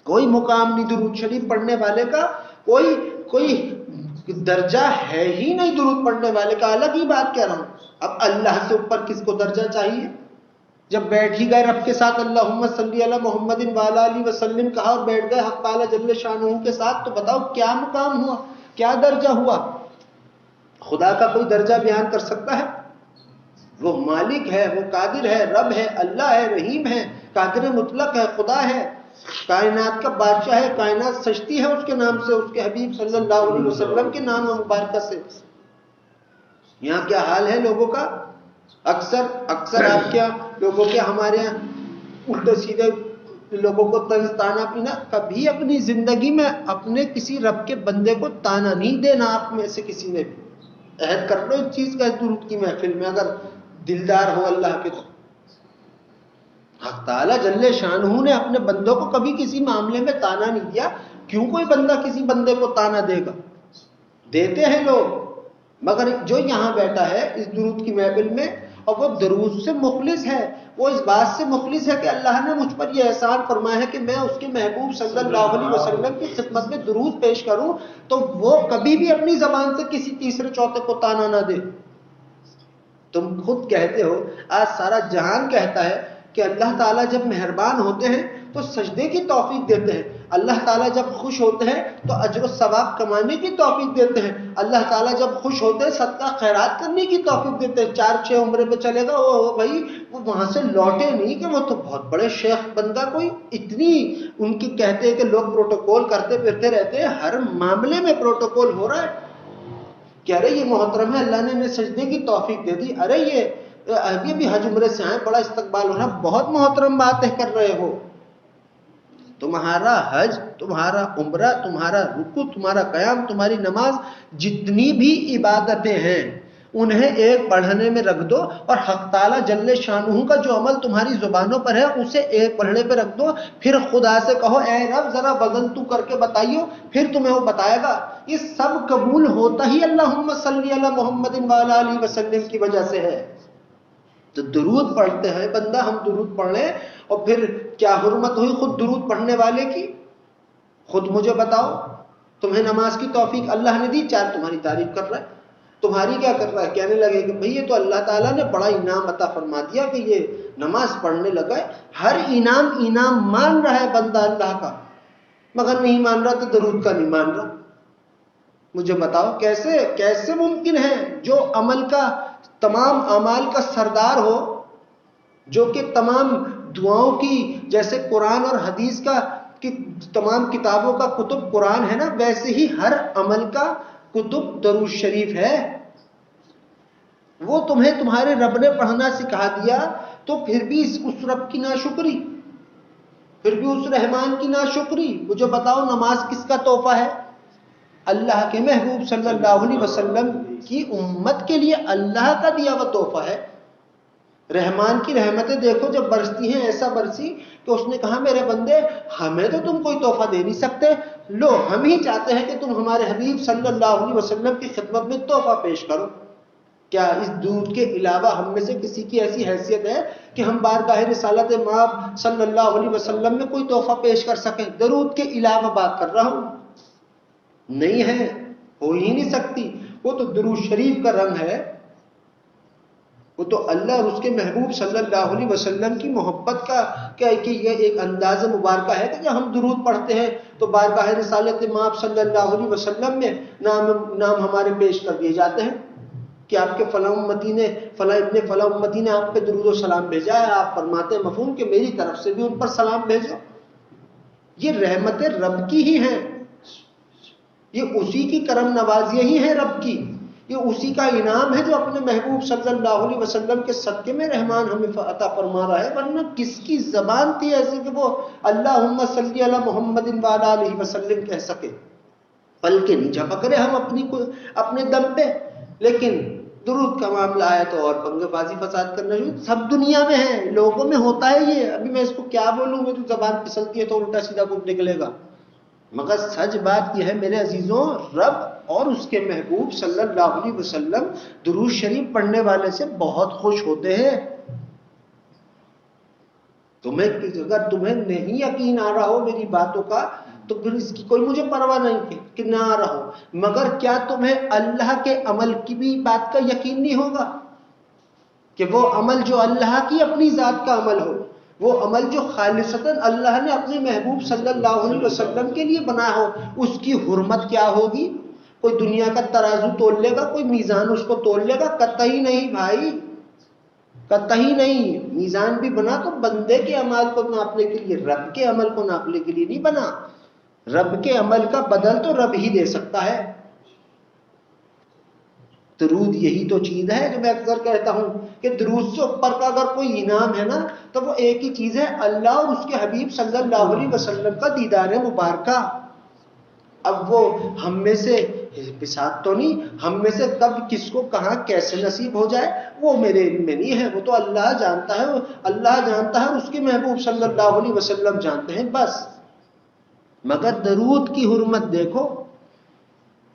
کوئی مقام نہیں درود شریف پڑھنے والے کا، کوئی درجہ ہے ہی نہیں درود پڑھنے والے کا. الگ ہی بات کہہ رہا ہوں. اب اللہ سے اوپر کس کو درجہ چاہیے؟ جب بیٹھ ہی گئے رب کے ساتھ اللہم صلی علی محمد وعلی آلہ وسلم کہا اور بیٹھ گئے حق تعالی جل شانہ کے ساتھ، تو بتاؤ کیا مقام ہوا، کیا درجہ ہوا؟ خدا کا کوئی درجہ بیان کر سکتا ہے؟ وہ مالک ہے، وہ قادر ہے، رب ہے، اللہ ہے، رحیم ہے، قادر مطلق ہے، خدا ہے، کائنات کا بادشاہ ہے، کائنات سجتی ہے اس کے نام سے، اس کے حبیب صلی اللہ علیہ وسلم کے نام مبارکہ سے. یہاں کیا حال ہے لوگوں کا؟ اکثر آپ کیا لوگوں کے، ہمارے یہاں الٹے سیدھے لوگوں کو طنز تانا پینا. کبھی اپنی زندگی میں اپنے کسی رب کے بندے کو تانا نہیں دینا. آپ میں سے کسی نے بھی عہد کر لو اس چیز کا درود کی محفل میں، اگر دلدار ہو اللہ کے. تو حق تعالیٰ جل شانہ نے اپنے بندوں کو کبھی کسی معاملے میں تانا نہیں دیا. کیوں کوئی بندہ کسی بندے کو تانا دے گا؟ دیتے ہیں لوگ. مگر جو یہاں بیٹھا ہے اس درود کی محفل میں اور وہ درود سے مخلص ہے، وہ اس بات سے مخلص ہے کہ اللہ نے مجھ پر یہ احسان فرمایا ہے کہ میں اس کے محبوب صلی اللہ علیہ وسلم کی خدمت میں درود پیش کروں، تو وہ کبھی بھی اپنی زبان سے کسی تیسرے چوتھے کو تانا نہ دے. تم خود کہتے ہو، آج سارا جہان کہتا ہے کہ اللہ تعالیٰ جب مہربان ہوتے ہیں تو سجدے کی توفیق دیتے ہیں. اللہ تعالیٰ جب خوش ہوتے ہیں تو اجر و ثواب کمانے کی توفیق دیتے ہیں. اللہ تعالیٰ جب خوش ہوتے ہیں صدقہ خیرات کرنے کی توفیق دیتے ہیں. 4-6 عمرے پہ چلے گا وہ بھائی، وہ وہاں سے لوٹے نہیں کہ وہ تو بہت بڑے شیخ بندہ کوئی. اتنی ان کی کہتے ہیں کہ لوگ پروٹوکول کرتے پھرتے رہتے ہیں، ہر معاملے میں پروٹوکول ہو رہا ہے. کہ ارے یہ محترم ہے، اللہ نے انہیں سجدے کی توفیق دے دی، ارے یہ ابھی بھی حج عمرے سے آئے، بڑا استقبال ہو رہا. بہت محترم باتیں کر رہے ہو. تمہارا حج، تمہارا عمرہ، تمہارا رکوع، تمہارا قیام، تمہاری نماز، جتنی بھی عبادتیں ہیں انہیں ایک پڑھنے میں رکھ دو، اور حق تعالیٰ جل شانہ کا جو عمل تمہاری زبانوں پر ہے اسے ایک پڑھنے پہ رکھ دو. پھر خدا سے کہو اے رب ذرا وزن تو کر کے بتائیو، پھر تمہیں وہ بتائے گا. یہ سب قبول ہوتا ہی اللہم صلی علی محمد وعلی آلہ وسلم کی وجہ سے ہے. تو درود پڑھتے ہیں بندہ، ہم درود پڑھ لیں، اور پھر کیا حرمت ہوئی خود درود پڑھنے والے کی؟ خود مجھے بتاؤ. تمہیں نماز کی توفیق اللہ نے دی، 4 تمہاری تعریف کر رہا ہے. تمہاری کیا کر رہا ہے؟ کہنے لگے کہ بھئی یہ تو اللہ تعالیٰ نے بڑا انعام عطا فرما دیا کہ یہ نماز پڑھنے لگا ہے. ہر انعام مان رہا ہے بندہ اللہ کا، مگر نہیں مان رہا تو درود کا نہیں مان رہا. مجھے بتاؤ کیسے ممکن ہے جو عمل کا، تمام اعمال کا سردار ہو، جو کہ تمام دعاؤں کی، جیسے قرآن اور حدیث کا کہ تمام کتابوں کا کتب قرآن ہے نا، ویسے ہی ہر عمل کا کتب درود شریف ہے. وہ تمہیں تمہارے رب نے پڑھنا سکھا دیا، تو پھر بھی اس رب کی ناشکری، پھر بھی اس رحمان کی ناشکری. مجھے بتاؤ نماز کس کا تحفہ ہے؟ اللہ کے محبوب صلی اللہ علیہ وسلم کی امت کے لیے اللہ کا دیا ہوا تحفہ ہے. رحمان کی رحمتیں دیکھو جب برستی ہیں، ایسا برسی کہ اس نے کہا میرے بندے ہمیں تو تم کوئی تحفہ دے نہیں سکتے، لو ہم ہی چاہتے ہیں کہ تم ہمارے حبیب صلی اللہ علیہ وسلم کی خدمت میں تحفہ پیش کرو. کیا اس درود کے علاوہ ہم میں سے کسی کی ایسی حیثیت ہے کہ ہم بارگاہ رسالت مآب صلی اللہ علیہ وسلم میں کوئی تحفہ پیش کر سکیں؟ درود کے علاوہ بات کر رہا ہوں. نہیں ہے، ہو ہی نہیں سکتی. وہ تو درود شریف کا رنگ ہے، وہ تو اللہ اور اس کے محبوب صلی اللہ علیہ وسلم کی محبت کا کہ یہ ایک انداز مبارکہ ہے کہ جب ہم درود پڑھتے ہیں تو بارگاہ رسالت مآب صلی اللہ علیہ وسلم میں نام ہمارے پیش کر دیے جاتے ہیں کہ آپ کے فلاں امتی نے، فلاں ابن فلاں امتی نے آپ پہ درود و سلام بھیجا ہے. آپ فرماتے ہیں مفہوم کہ میری طرف سے بھی ان پر سلام بھیجو. یہ رحمتیں رب کی ہی ہیں، یہ اسی کی کرم نوازیاں ہی ہیں رب کی، یہ اسی کا انعام ہے جو اپنے محبوب صلی اللہ علیہ وسلم کے صدقے میں رحمان ہمیں عطا فرما رہا ہے. ورنہ کس کی زبان تھی ایسے کہ وہ اللہم صلی علی محمد وعلی آلہ وسلم کہہ سکے؟ پل کے نہیں جھپک رہے ہم اپنے دم پہ. لیکن درود کا معاملہ آیا تو اور پنگے بازی فساد کرنا شروع. سب دنیا میں ہے، لوگوں میں ہوتا ہے یہ. ابھی میں اس کو کیا بولوں، میں تو زبان پھسلتی ہے تو الٹا سیدھا کچھ نکلے گا. مگر سچ بات یہ ہے میرے عزیزوں، رب اور اس کے محبوب صلی اللہ علیہ وسلم درود شریف پڑھنے والے سے بہت خوش ہوتے ہیں. اگر تمہیں نہیں یقین آ رہا ہو میری باتوں کا تو پھر اس کی کوئی مجھے پرواہ نہیں کہ نہ آ رہا ہو، مگر کیا تمہیں اللہ کے عمل کی بھی بات کا یقین نہیں ہوگا کہ وہ عمل جو اللہ کی اپنی ذات کا عمل ہو، وہ عمل جو خالصتاً اللہ نے اپنے محبوب صلی اللہ علیہ وسلم کے لیے بنا ہو، اس کی حرمت کیا ہوگی؟ کوئی دنیا کا ترازو تول لے گا، کوئی میزان اس کو تول لے گا؟ قطعی نہیں بھائی، قطعی نہیں. میزان بھی بنا تو بندے کے عمل کو ناپنے کے لیے، رب کے عمل کو ناپنے کے لیے نہیں بنا. رب کے عمل کا بدل تو رب ہی دے سکتا ہے. درود یہی تو چیز ہے جو میں اکثر کہتا ہوں کہ درود سے اوپر کا اگر کوئی انعام ہے نا تو وہ ایک ہی چیز ہے، اللہ اور اس کے حبیب صلی اللہ علیہ وسلم کا دیدار مبارکہ. اب وہ ہم میں سے بساط تو نہیں، ہم میں سے کب کس کو کہاں کیسے نصیب ہو جائے وہ میرے علم میں نہیں ہے، وہ تو اللہ جانتا ہے. اللہ جانتا ہے اور اس کے محبوب صلی اللہ علیہ وسلم جانتے ہیں بس. مگر درود کی حرمت دیکھو،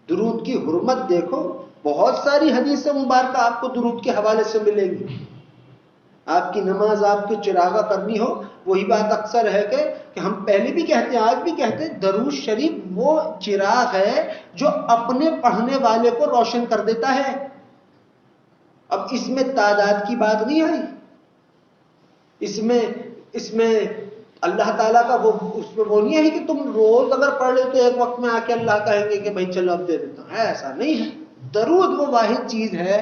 درود کی حرمت دیکھو. بہت ساری حدیث مبارکہ آپ کو درود کے حوالے سے ملے گی. آپ کی نماز آپ کو چراغا کرنی ہو، وہی بات اکثر ہے کہ ہم پہلے بھی کہتے ہیں آج بھی کہتے ہیں، درود شریف وہ چراغ ہے جو اپنے پڑھنے والے کو روشن کر دیتا ہے. اب اس میں تعداد کی بات نہیں آئی، اس میں اللہ تعالیٰ کا اس میں وہ نہیں ہے کہ تم روز اگر پڑھ لے تو ایک وقت میں آ کے اللہ کہیں گے کہ بھائی چلو اب دے دیتا ہوں. ایسا نہیں ہے. درود وہ واحد چیز ہے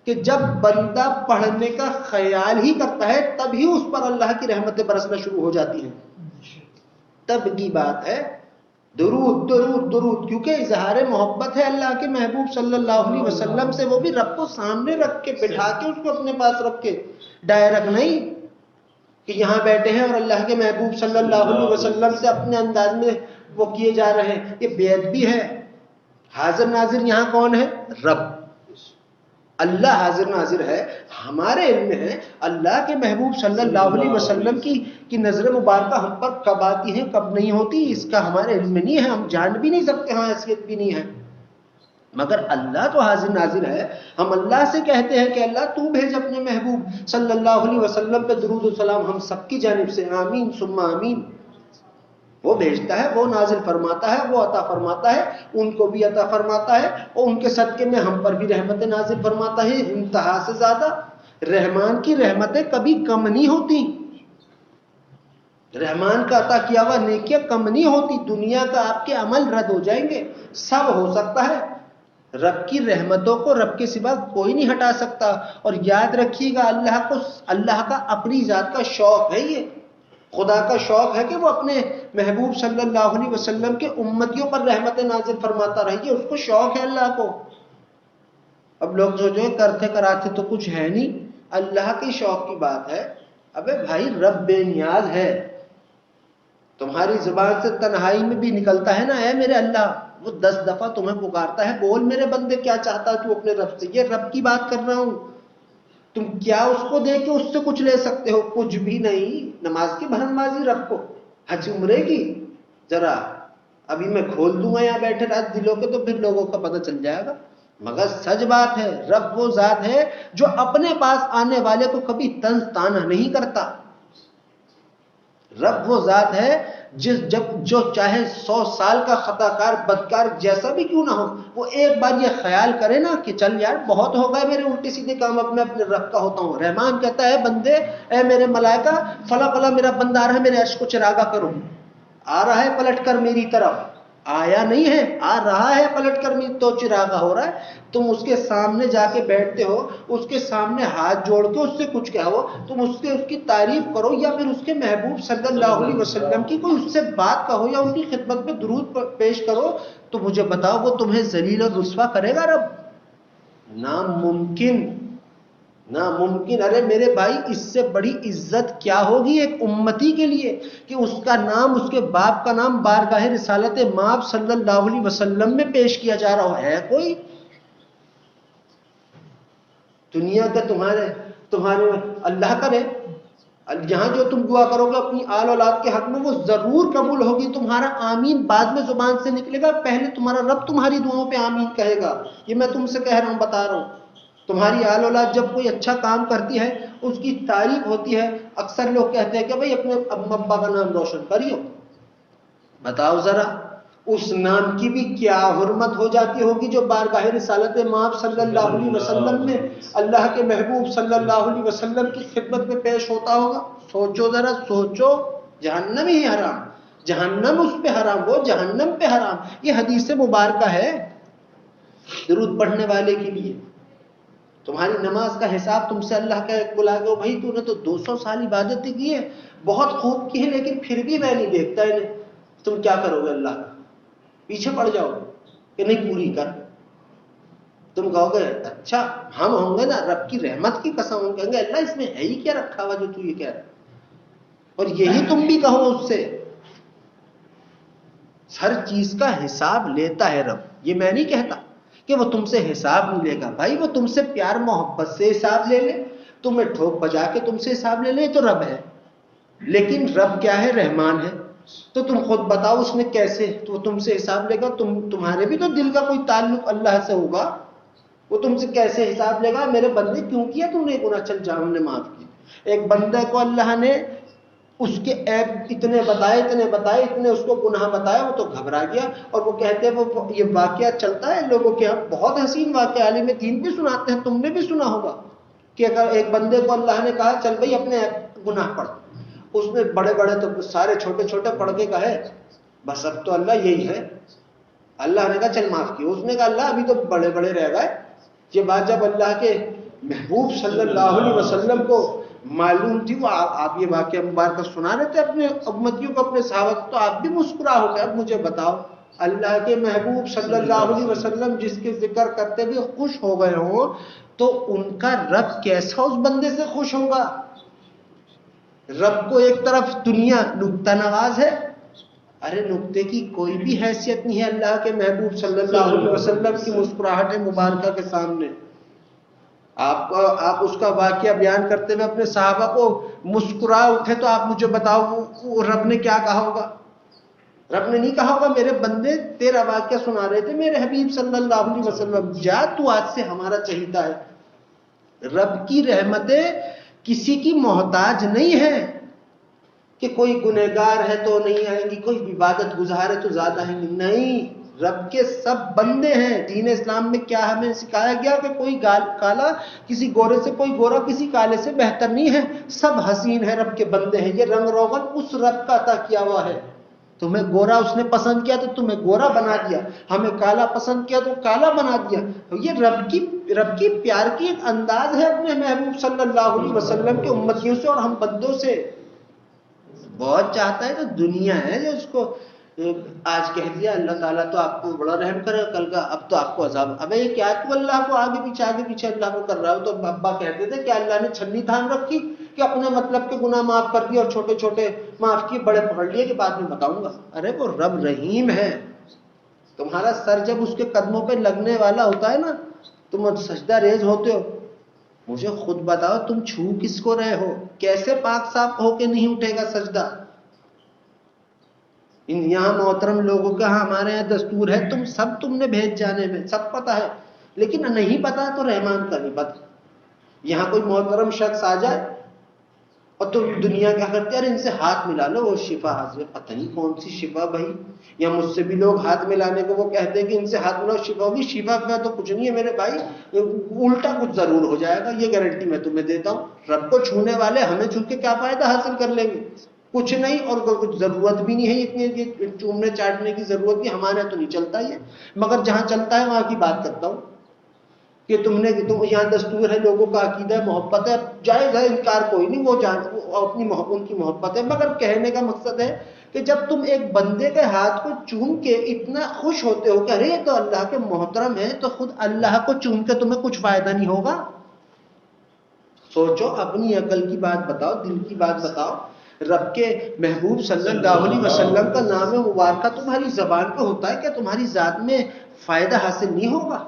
کہ جب بندہ پڑھنے کا خیال ہی کرتا ہے تب ہی اس پر اللہ کی رحمتیں برسنا شروع ہو جاتی ہیں. تب کی بات ہے درود درود درود، کیونکہ اظہار محبت ہے اللہ کے محبوب صلی اللہ علیہ وسلم سے، وہ بھی رب کو سامنے رکھ کے بٹھا کے اس کو اپنے پاس رکھ کے، ڈائریکٹ نہیں کہ یہاں بیٹھے ہیں اور اللہ کے محبوب صلی اللہ علیہ وسلم سے اپنے انداز میں وہ کیے جا رہے ہیں. یہ بے ادبی ہے. حاضر ناظر یہاں کون ہے؟ رب. اللہ حاضر ناظر ہے. ہمارے علم میں ہے اللہ کے محبوب صلی اللہ علیہ وسلم کی نظر مبارکہ ہم پر کب آتی ہے کب نہیں ہوتی اس کا ہمارے علم میں نہیں ہے، ہم جان بھی نہیں سکتے، ہاں حیثیت بھی نہیں ہے. مگر اللہ تو حاضر ناظر ہے. ہم اللہ سے کہتے ہیں کہ اللہ تو بھیج اپنے محبوب صلی اللہ علیہ وسلم پہ درود و سلام ہم سب کی جانب سے، آمین ثم آمین. وہ بھیجتا ہے، وہ نازل فرماتا ہے، وہ عطا فرماتا ہے، ان کو بھی عطا فرماتا ہے اور ان کے صدقے میں ہم پر بھی رحمت نازل فرماتا ہے انتہا سے زیادہ. رحمان کی رحمتیں کبھی کم نہیں ہوتی، رحمان کا عطا کیا ہوا نیکیاں کم نہیں ہوتی. دنیا کا آپ کے عمل رد ہو جائیں گے، سب ہو سکتا ہے، رب کی رحمتوں کو رب کے سوا کوئی نہیں ہٹا سکتا. اور یاد رکھیے گا اللہ کا اپنی ذات کا شوق ہے، یہ خدا کا شوق ہے کہ وہ اپنے محبوب صلی اللہ علیہ وسلم کے امتیوں پر رحمت نازل فرماتا رہے. یہ اس کو شوق ہے اللہ کو. اب لوگ جو کرتے کراتے تو کچھ ہے نہیں، اللہ کے شوق کی بات ہے. ابے بھائی رب بے نیاز ہے. تمہاری زبان سے تنہائی میں بھی نکلتا ہے نا اے میرے اللہ، وہ 10 دفعہ تمہیں پکارتا ہے، بول میرے بندے کیا چاہتا ہے تو اپنے رب سے. یہ رب کی بات کر رہا ہوں. تم کیا اس کو دے کے اس سے کچھ لے سکتے ہو؟ کچھ بھی نہیں. نماز کی بھرمازی رب کو، حج عمرے کی ذرا ابھی میں کھول دوں گا یہاں بیٹھے رات دلوں کے تو پھر لوگوں کا پتہ چل جائے گا. مگر سچ بات ہے رب وہ ذات ہے جو اپنے پاس آنے والے کو کبھی طنز طعنہ نہیں کرتا. رب وہ ذات ہے جو چاہے 100 سال کا خطا کار بدکار جیسا بھی کیوں نہ ہو، وہ ایک بار یہ خیال کرے نا کہ چل یار بہت ہو گئے میرے الٹے سیدھے کام، اب میں اپنے رب کا ہوتا ہوں. رحمان کہتا ہے بندے اے میرے ملائکہ فلاں فلاں میرا بندہ آ رہا ہے، میرے عرش کو چراغا کرو. آ رہا ہے پلٹ کر میری طرف، آیا نہیں ہے، آ رہا ہے پلٹ کر میری تو چراغا ہو رہا ہے. تم اس کے سامنے جا کے بیٹھتے ہو، اس کے سامنے ہاتھ جوڑ کے اس سے کچھ کہو، تم اس کی تعریف کرو یا پھر اس کے محبوب صلی اللہ علیہ وسلم کی کوئی اس سے بات کہو یا ان کی خدمت میں درود پیش کرو، تو مجھے بتاؤ وہ تمہیں ذلیل اور رسوا کرے گا رب؟ ناممکن، ناممکن. ارے میرے بھائی اس سے بڑی عزت کیا ہوگی ایک امتی کے لیے کہ اس کا نام، اس کے باپ کا نام بارگاہ رسالت مآب صلی اللہ علیہ وسلم میں پیش کیا جا رہا ہے. کوئی دنیا کا تمہارے اللہ کرے یہاں جو تم دعا کرو گے اپنی آل اولاد کے حق میں وہ ضرور قبول ہوگی. تمہارا آمین بعد میں زبان سے نکلے گا, پہلے تمہارا رب تمہاری دعاؤں پہ آمین کہے گا. یہ میں تم سے کہہ رہا ہوں, بتا رہا ہوں. تمہاری آل اولاد جب کوئی اچھا کام کرتی ہے اس کی تعریف ہوتی ہے. اکثر لوگ کہتے ہیں کہ بھائی اپنے ابا کا نام روشن کریو. بتاؤ ذرا اس نام کی بھی کیا حرمت ہو جاتی ہوگی جو بارگاہ رسالت مآب صلی اللہ علیہ وسلم میں اللہ کے محبوب صلی اللہ علیہ وسلم کی خدمت میں پیش ہوتا ہوگا. سوچو ذرا, سوچو. جہنم ہی حرام, جہنم اس پہ حرام, وہ جہنم پہ حرام. یہ حدیث مبارکہ ہے درود پڑھنے والے کے لیے. تمہاری نماز کا حساب تم سے اللہ کا بلا گیا, بھائی تو نے تو 200 سال عبادتیں کی ہے, بہت خوب کی ہے, لیکن پھر بھی میں نہیں دیکھتا انہیں. تم کیا کرو گے اللہ کا؟ پیچھے پڑ جاؤ کہ نہیں پوری کر. تم کہو گے اچھا ہم ہوں گے نا رب کی رحمت کی قسم, ہم کہیں گے اللہ اس میں ہے ہی کیا رکھا ہوا جو تو یہ کہہ رہا ہے. اور یہی تم بھی کہو اس سے. ہر چیز کا حساب لیتا ہے رب. یہ میں نہیں کہتا کہ وہ تم سے حساب نہیں لے گا. بھائی وہ تم سے پیار محبت سے حساب لے لے, تمہیں ٹھوک بجا کے تم سے حساب لے لے, تو رب ہے. لیکن رب کیا ہے؟ رحمان ہے. تو تم خود بتاؤ اس میں کیسے تو تم سے حساب لے گا؟ تمہارے بھی تو دل کا کوئی تعلق اللہ سے ہوگا. وہ تم سے کیسے حساب لے گا؟ میرے بندے کیوں کیا تم نے گناہ؟ چل جاؤ, ہم نے معاف کیا. ایک بندے کو اللہ نے اس کے عیب اتنے بتائے اتنے اس کو گناہ بتایا, وہ تو گھبرا گیا. اور وہ کہتے ہیں وہ یہ واقعہ چلتا ہے لوگوں کے یہاں, بہت حسین واقعہ, عالم دین بھی سناتے ہیں, تم نے بھی سنا ہوگا کہ اگر ایک بندے کو اللہ نے کہا چل بھائی اپنے گناہ پڑھ, اس نے بڑے بڑے تو سارے چھوٹے چھوٹے پڑھ کے کہے بس اب تو اللہ یہی ہے. اللہ نے کہا چل معاف کیا. اس نے کہا اللہ ابھی تو بڑے بڑے رہ گئے. یہ بات جب اللہ کے محبوب صلی اللہ علیہ وسلم کو معلوم تھی, وہ آپ یہ واقعہ مبارکہ سنا رہے تھے اپنے امتیوں کو, اپنے صحابہ کو, تو آپ بھی مسکرا ہو گئے. اب مجھے بتاؤ اللہ کے محبوب صلی اللہ علیہ وسلم جس کے ذکر کرتے بھی خوش ہو گئے ہوں, تو ان کا رب کیسا اس بندے سے خوش ہوگا؟ رب کو ایک طرف دنیا نکتہ نواز ہے, ارے نکتے کی کوئی بھی حیثیت نہیں ہے اللہ کے محبوب صلی اللہ علیہ وسلم کی مسکراہٹ مبارکہ کے سامنے. آپ اس کا واقعہ بیان کرتے ہوئے اپنے صحابہ کو مسکرا اٹھے, تو آپ مجھے بتاؤ وہ رب نے کیا کہا ہوگا؟ رب نے نہیں کہا ہوگا میرے بندے تیرا واقعہ سنا رہے تھے میرے حبیب صلی اللہ علیہ وسلم, جا تو آج سے ہمارا چہیتا ہے. رب کی رحمتیں کسی کی محتاج نہیں ہے کہ کوئی گنہگار ہے تو نہیں آئیں گی, کوئی عبادت گزار ہے تو زیادہ آئیں گی. نہیں, رب کے سب بندے ہیں. دین اسلام میں کیا ہمیں سکھایا گیا کہ کوئی کالا کسی گورے سے, کوئی گورا کسی کالے سے بہتر نہیں ہے. سب حسین ہے, رب کے بندے ہیں. یہ رنگ روغن اس رب کا عطا کیا ہوا ہے. تمہیں گورا اس نے پسند کیا تو تمہیں گورا بنا دیا, ہمیں کالا پسند کیا تو کالا بنا دیا. یہ رب کی پیار کی ایک انداز ہے اپنے محبوب صلی اللہ علیہ وسلم کے امتیوں سے اور ہم بندوں سے. بہت چاہتا ہے تو دنیا ہے جو اس کو آج کہہ دیا اللہ تعالیٰ تو آپ کو بڑا رحم کرے, کل کا اب تو آپ کو عذاب. ابے یہ کیا تو اللہ کو آگے پیچھے اللہ کو کر رہا ہو. تو ابا کہتے تھے کہ اللہ نے چھنی تھام رکھی کہ اپنے مطلب کے گناہ معاف کر دیے اور چھوٹے چھوٹے معاف کیے, بڑے پکڑ لیے کہ بعد میں بتاؤں گا. ارے وہ رب رحیم ہے. تمہارا سر جب اس کے قدموں پہ لگنے والا ہوتا ہے نا, تم سجدہ ریز ہوتے ہو, مجھے خود بتاؤ تم چھو کس کو رہے ہو؟ کیسے پاک صاف ہو کے نہیں اٹھے گا سجدہ؟ یہاں محترم لوگوں کا ہمارے یہاں دستور ہے, تم نے بھیج جانے میں سب پتا ہے, لیکن نہیں پتا تو رحمان کا نہیں پتا. یہاں کوئی محترم شخص آ جائے اور تم دنیا کیا کرتے ہیں, ان سے ہاتھ ملا لو وہ شفا حاصل. پتہ نہیں کون سی شفا بھائی, یا مجھ سے بھی لوگ ہاتھ ملانے کو وہ کہتے ہیں کہ ان سے ہاتھ ملاؤ شفا ہوگی. شفا کا تو کچھ نہیں ہے میرے بھائی, الٹا کچھ ضرور ہو جائے گا, یہ گارنٹی میں تمہیں دیتا ہوں. رب کو چھونے والے ہمیں چھو کے کیا فائدہ حاصل کر لیں گے؟ کچھ نہیں, اور کچھ ضرورت بھی نہیں ہے اتنی چومنے چاٹنے کی ضرورت بھی ہمارے تو نہیں چلتا یہ. مگر جہاں چلتا ہے وہاں کی بات کرتا ہوں کہ تم یہاں دستور ہے, لوگوں کا عقیدہ محبت ہے, جائز ہے, انکار کوئی نہیں, وہ اپنی ان کی محبت ہے. مگر کہنے کا مقصد ہے کہ جب تم ایک بندے کے ہاتھ کو چوم کے اتنا خوش ہوتے ہو کہ ارے یہ تو اللہ کے محترم ہے, تو خود اللہ کو چوم کے تمہیں کچھ فائدہ نہیں ہوگا؟ سوچو, اپنی عقل کی بات بتاؤ, دل کی بات بتاؤ. رب کے محبوب صلی اللہ علیہ وسلم کا نام مبارکہ تمہاری زبان پہ ہوتا ہے, کیا تمہاری ذات میں فائدہ حاصل نہیں ہوگا؟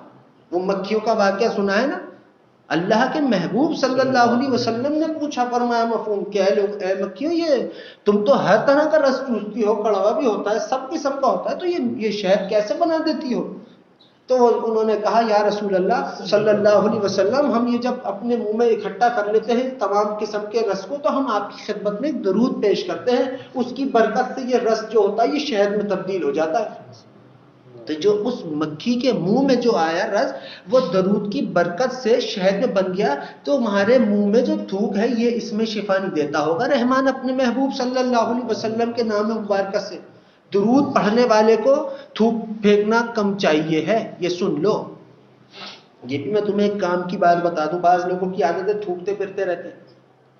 وہ مکھیوں کا واقعہ سنا ہے نا, اللہ کے محبوب صلی اللہ علیہ وسلم نے پوچھا، فرمایا مفہوم کیا ہے؟ لوگ اے مکیوں، یہ تم تو ہر طرح کا رس چوستی ہو، کڑوا بھی ہوتا ہے، سب قسم کا ہوتا ہے، تو یہ شہد کیسے بنا دیتی ہو؟ تو انہوں نے کہا یا رسول اللہ صلی اللہ علیہ وسلم، ہم یہ جب اپنے منہ میں اکٹھا کر لیتے ہیں تمام قسم کے رس کو، تو ہم آپ کی خدمت میں ایک درود پیش کرتے ہیں، اس کی برکت سے یہ رس جو ہوتا ہے یہ شہد میں تبدیل ہو جاتا ہے۔ تو جو اس مکھی کے منہ میں جو آیا رس، وہ درود کی برکت سے شہد میں بن گیا۔ تو ہمارے منہ میں جو تھوک ہے یہ اس میں شفا نہیں دیتا ہوگا؟ رحمان اپنے محبوب صلی اللہ علیہ وسلم کے نام مبارکہ سے درود پڑھنے والے کو تھوک پھینکنا کم چاہیے ہے، یہ سن لو۔ یہ بھی میں تمہیں ایک کام کی بات بتا دوں، بعض لوگوں کی عادت ہے تھوکتے پھرتے رہتے ہیں،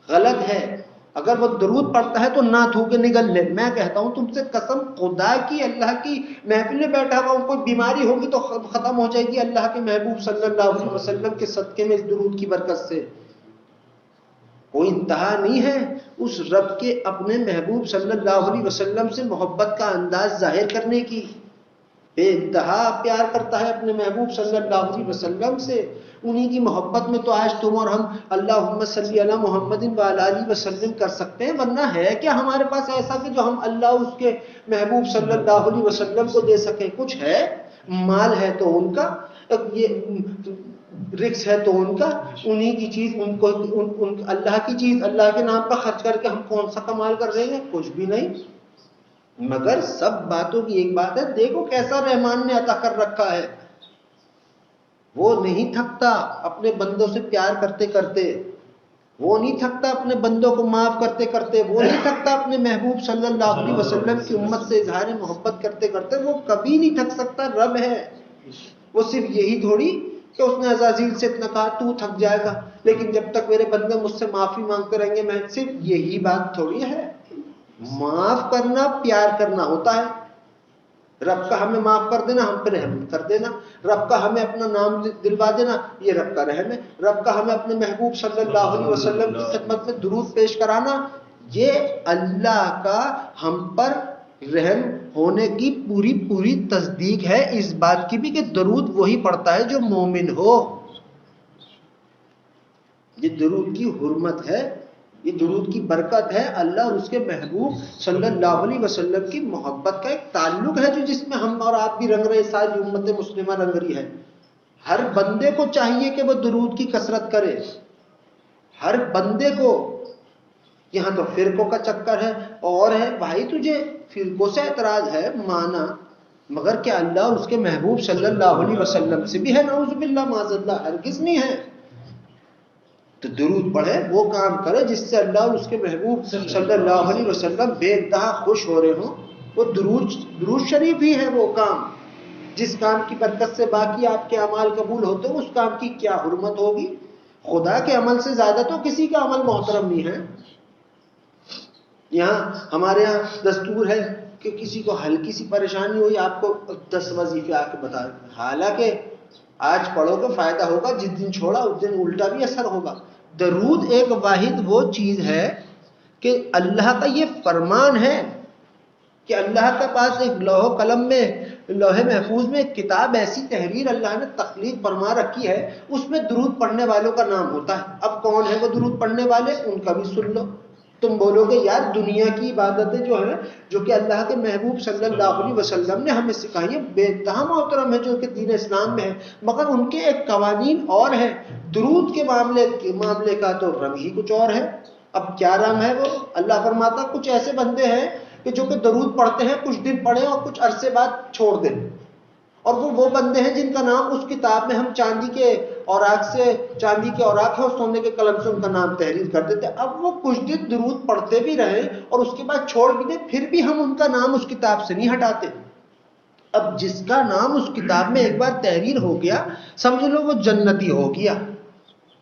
غلط ہے۔ اگر وہ درود پڑھتا ہے تو نہ تھوکے، نگل لے۔ میں کہتا ہوں تم سے قسم خدا کی، اللہ کی محفل میں بیٹھا ہوا کوئی بیماری ہوگی تو ختم ہو جائے گی اللہ کے محبوب صلی اللہ علیہ وسلم کے صدقے میں اس درود کی برکت سے۔ کوئی انتہا نہیں ہے اس رب کے اپنے محبوب صلی اللہ علیہ وسلم سے محبت کا انداز ظاہر کرنے کی۔ بے انتہا پیار کرتا ہے اپنے محبوب صلی اللہ علیہ وسلم سے، انہی کی محبت میں تو آج تم اور ہم اللہم صلی علی محمد وعلی آلہ وسلم کر سکتے ہیں، ورنہ ہے کیا ہمارے پاس ایسا کہ جو ہم اللہ اس کے محبوب صلی اللہ علیہ وسلم کو دے سکیں؟ کچھ ہے؟ مال ہے تو ان کا، یہ رکس ہے تو ان کا، انہی کی چیز ان کو، اللہ کی چیز اللہ کے نام پر خرچ کر کے ہم کون سا کمال کر رہے ہیں؟ کچھ بھی نہیں۔ مگر سب باتوں کی ایک بات ہے، دیکھو کیسا رحمان نے عطا کر رکھا ہے۔ وہ نہیں تھکتا اپنے بندوں سے پیار کرتے کرتے، وہ نہیں تھکتا اپنے بندوں کو معاف کرتے کرتے، وہ نہیں تھکتا اپنے محبوب صلی اللہ علیہ وسلم کی امت سے اظہار محبت کرتے کرتے، وہ کبھی نہیں تھک سکتا، رب ہے۔ وہ صرف یہی تھوڑی کہ اس نے عزازیل سے اتنا کہا تو تھک جائے گا، لیکن جب تک میرے بندے مجھ سے معافی مانگتے رہیں گے، میں صرف یہی بات تھوڑی ہے۔ معاف کرنا پیار کرنا ہوتا ہے۔ رب کا ہمیں معاف کر دینا، ہم پہ رحم کر دینا، رب کا ہمیں اپنا نام دلوا دینا، یہ رب کا رحم ہے۔ رب کا ہمیں اپنے محبوب صلی اللہ علیہ وسلم کی خدمت میں درود پیش کرانا، یہ اللہ کا ہم پر رحم ہونے کی پوری پوری تصدیق ہے اس بات کی بھی کہ درود وہی پڑھتا ہے جو مومن ہو۔ یہ درود کی حرمت ہے، یہ درود کی برکت ہے، اللہ اور اس کے محبوب صلی اللہ علیہ وسلم کی محبت کا ایک تعلق ہے جو جس میں ہم اور آپ بھی رنگ رہے، ساری امت مسلمہ رنگ رہی ہے۔ ہر بندے کو چاہیے کہ وہ درود کی کثرت کرے، ہر بندے کو۔ یہاں تو فرقوں کا چکر ہے اور ہے، بھائی تجھے فرقوں سے اعتراض ہے مانا، مگر کیا اللہ اور اس کے محبوب صلی اللہ علیہ وسلم سے بھی ہے؟ نعوذ باللہ معاذ اللہ، ہرگز نہیں ہے۔ تو درود پڑھے، وہ کام کرے جس سے اللہ اور اس کے محبوب صلی اللہ علیہ وسلم بے انتہا خوش ہو رہے ہوں، وہ درود شریف ہی ہے وہ کام۔ جس کام کی برکت سے باقی آپ کے اعمال قبول ہوتے ہیں، اس کام کی کیا حرمت ہوگی؟ خدا کے عمل سے زیادہ تو کسی کا عمل محترم نہیں ہے۔ یہاں ہمارے یہاں دستور ہے کہ کسی کو ہلکی سی پریشانی ہوئی آپ کو 10 وظیفے آ کے بتا دیں، حالانکہ آج پڑھو گے فائدہ ہوگا، جس دن چھوڑا اس دن الٹا بھی اثر ہوگا۔ درود ایک واحد وہ چیز ہے کہ اللہ کا یہ فرمان ہے کہ اللہ کے پاس ایک لوح قلم میں، لوح محفوظ میں ایک کتاب ایسی تحریر اللہ نے تخلیق فرما رکھی ہے، اس میں درود پڑھنے والوں کا نام ہوتا ہے۔ اب کون ہے وہ درود پڑھنے والے؟ ان کا بھی سن لو۔ تم بولو گے یار دنیا کی عبادتیں جو ہیں، جو کہ اللہ کے محبوب صلی اللہ علیہ وسلم نے ہمیں سکھائی ہے، بے انتہا محترم ہے جو کہ دین اسلام میں ہے، مگر ان کے ایک قوانین اور ہیں۔ درود کے معاملے کا تو رنگ ہی کچھ اور ہے۔ اب کیا رنگ ہے وہ؟ اللہ فرماتا کچھ ایسے بندے ہیں کہ جو کہ درود پڑھتے ہیں، کچھ دن پڑھیں اور کچھ عرصے بعد چھوڑ دیں، اور وہ بندے ہیں جن کا نام اس کتاب میں ہم چاندی کے اوراق ہے اور سونے کے قلم سے ان کا نام تحریر کر دیتے۔ اب وہ کچھ دن درود پڑھتے بھی رہیں اور اس کے بعد چھوڑ بھی دیں، پھر بھی ہم ان کا نام اس کتاب سے نہیں ہٹاتے۔ اب جس کا نام اس کتاب میں ایک بار تحریر ہو گیا، سمجھ لو وہ جنتی ہو گیا۔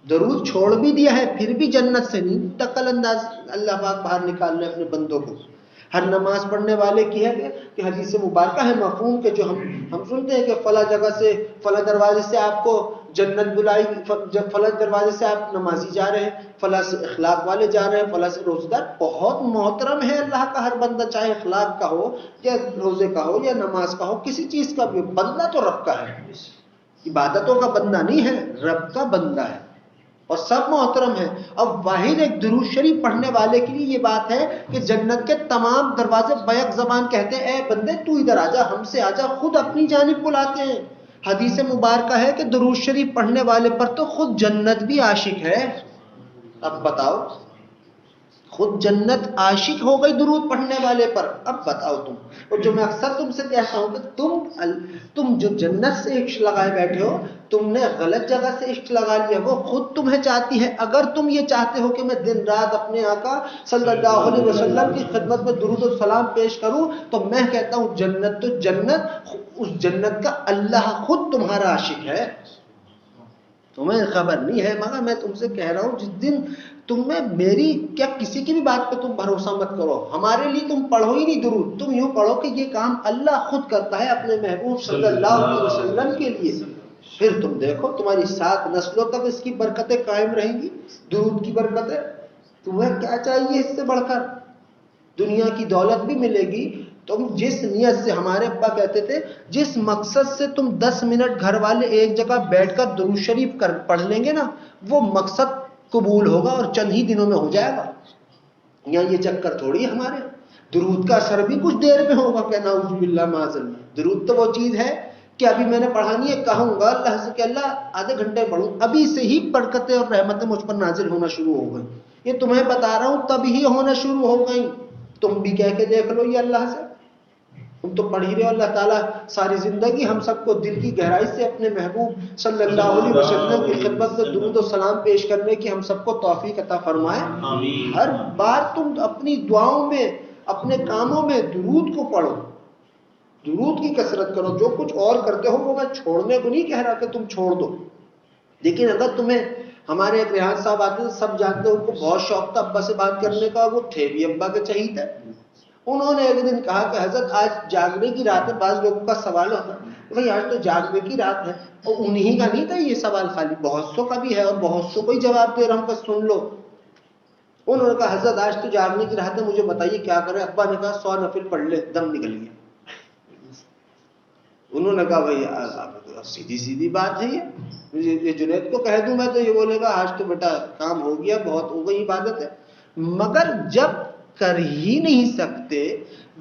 درود چھوڑ بھی دیا ہے پھر بھی جنت سے نہیں دخل انداز اللہ پاک باہر نکال رہے اپنے بندوں کو۔ ہر نماز پڑھنے والے کی ہے کہ حدیث مبارکہ ہے مفہوم کے جو ہم سنتے ہیں کہ فلاں جگہ سے فلاں دروازے سے آپ کو جنت بلائی، جب فلاں دروازے سے آپ نمازی جا رہے ہیں، فلاں سے اخلاق والے جا رہے ہیں، فلاں سے روزہ دار۔ بہت محترم ہے اللہ کا ہر بندہ، چاہے اخلاق کا ہو یا روزے کا ہو یا نماز کا ہو، کسی چیز کا بھی بندہ تو رب کا ہے، عبادتوں کا بندہ نہیں ہے، رب کا بندہ ہے۔ اور سب محترم ہیں. اب واحد ایک درود شریف پڑھنے والے کے لیے یہ بات ہے کہ جنت کے تمام دروازے بیک زبان کہتے ہیں اے بندے تو ادھر آ جا، ہم سے آ جا، خود اپنی جانب بلاتے ہیں. حدیث مبارکہ ہے کہ درود شریف پڑھنے والے پر تو خود جنت بھی عاشق ہے. اب بتاؤ، خود جنت عاشق ہو گئی درود پڑھنے والے پر. اب بتاؤ تم، اور جو میں اکثر تم سے کہتا ہوں کہ تم جو جنت سے عشق لگائے بیٹھے ہو، تم نے غلط جگہ سے عشق لگا لیا. وہ خود تمہیں چاہتی ہے. اگر تم یہ چاہتے ہو کہ میں دن رات اپنے آقا صلی اللہ علیہ وسلم کی خدمت میں درود و سلام پیش کروں، تو میں کہتا ہوں جنت تو جنت، اس جنت کا اللہ خود تمہارا عاشق ہے. تمہیں خبر نہیں ہے، مگر میں تم سے کہہ رہا ہوں جس دن تمہیں میری کیا کسی کی بھی بات پہ تم بھروسہ مت کرو. ہمارے لیے تم پڑھو ہی نہیں درود، تم یوں پڑھو کہ یہ کام اللہ خود کرتا ہے اپنے محبوب صلی اللہ علیہ وسلم کے لیے. پھر تم دیکھو تمہاری 7 نسلوں تک اس کی برکتیں قائم رہیں گی، درود کی برکتیں. تمہیں کیا چاہیے اس سے بڑھ کر؟ دنیا کی دولت بھی ملے گی. تم جس نیت سے، ہمارے ابا کہتے تھے، جس مقصد سے تم 10 منٹ گھر والے ایک جگہ بیٹھ کر درود شریف پڑھ لیں گے نا، وہ مقصد قبول ہوگا اور چند ہی دنوں میں ہو جائے گا. یہاں یہ چکر تھوڑی ہے ہمارے. درود کا اثر بھی کچھ دیر میں ہوگا. کہ نعوذ باللہ معاذ اللہ. درود تو وہ چیز ہے کہ ابھی میں نے پڑھانی ہے، کہوں گا اللہ سے کہ اللہ آدھے گھنٹے پڑھوں، ابھی سے ہی برکتیں اور رحمتیں مجھ پر نازل ہونا شروع ہو گئی. یہ تمہیں بتا رہا ہوں تب ہی ہونا شروع ہو گئی. تم بھی کہہ کے دیکھ لو یہ اللہ سے. تم تو پڑھ ہی رہے ہو. اللہ تعالیٰ ساری زندگی ہم سب کو دل کی گہرائی سے اپنے محبوب صلی اللہ علیہ وسلم کی خدمت میں درود و سلام پیش کرنے کی ہم سب کو توفیق عطا فرمائے. ہر بار تم اپنی دعاؤں میں، اپنے کاموں میں درود کو پڑھو، درود کی کثرت کرو. جو کچھ اور کرتے ہو وہ میں چھوڑنے کو نہیں کہہ رہا کہ تم چھوڑ دو، لیکن اگر تمہیں، ہمارے ایک ریاض صاحب آتے ہیں، سب جانتے ہیں، ان کو بہت شوق تھا ابا سے بات کرنے کا، وہ تھے بھی ابا کے چہیتے. انہوں نے ایک دن کہا کہ حضرت آج جاگنے کی رات ہے. بعض لوگوں کا سوال ہوتا ہے بھائی آج تو جاگنے کی رات ہے، اور انہی کا نہیں تھا یہ سوال، خالی بہت سو کا بھی ہے، اور بہت سو کو ہی جواب دے رہا ہوں کہ سن لو. انہوں نے کہا حضرت آج تو جاگنے کی رات ہے، مجھے بتائیے کیا کریں. ابا نے کہا 100 نفل پڑھ لے، دم نکل گیا. انہوں نے کہا بھائی سیدھی سیدھی بات ہے یہ جنید کو کہہ دوں میں تو یہ بولے گا آج تو بیٹا کام ہو گیا، بہت ہو گئی عبادت ہے. مگر جب کر ہی نہیں سکتے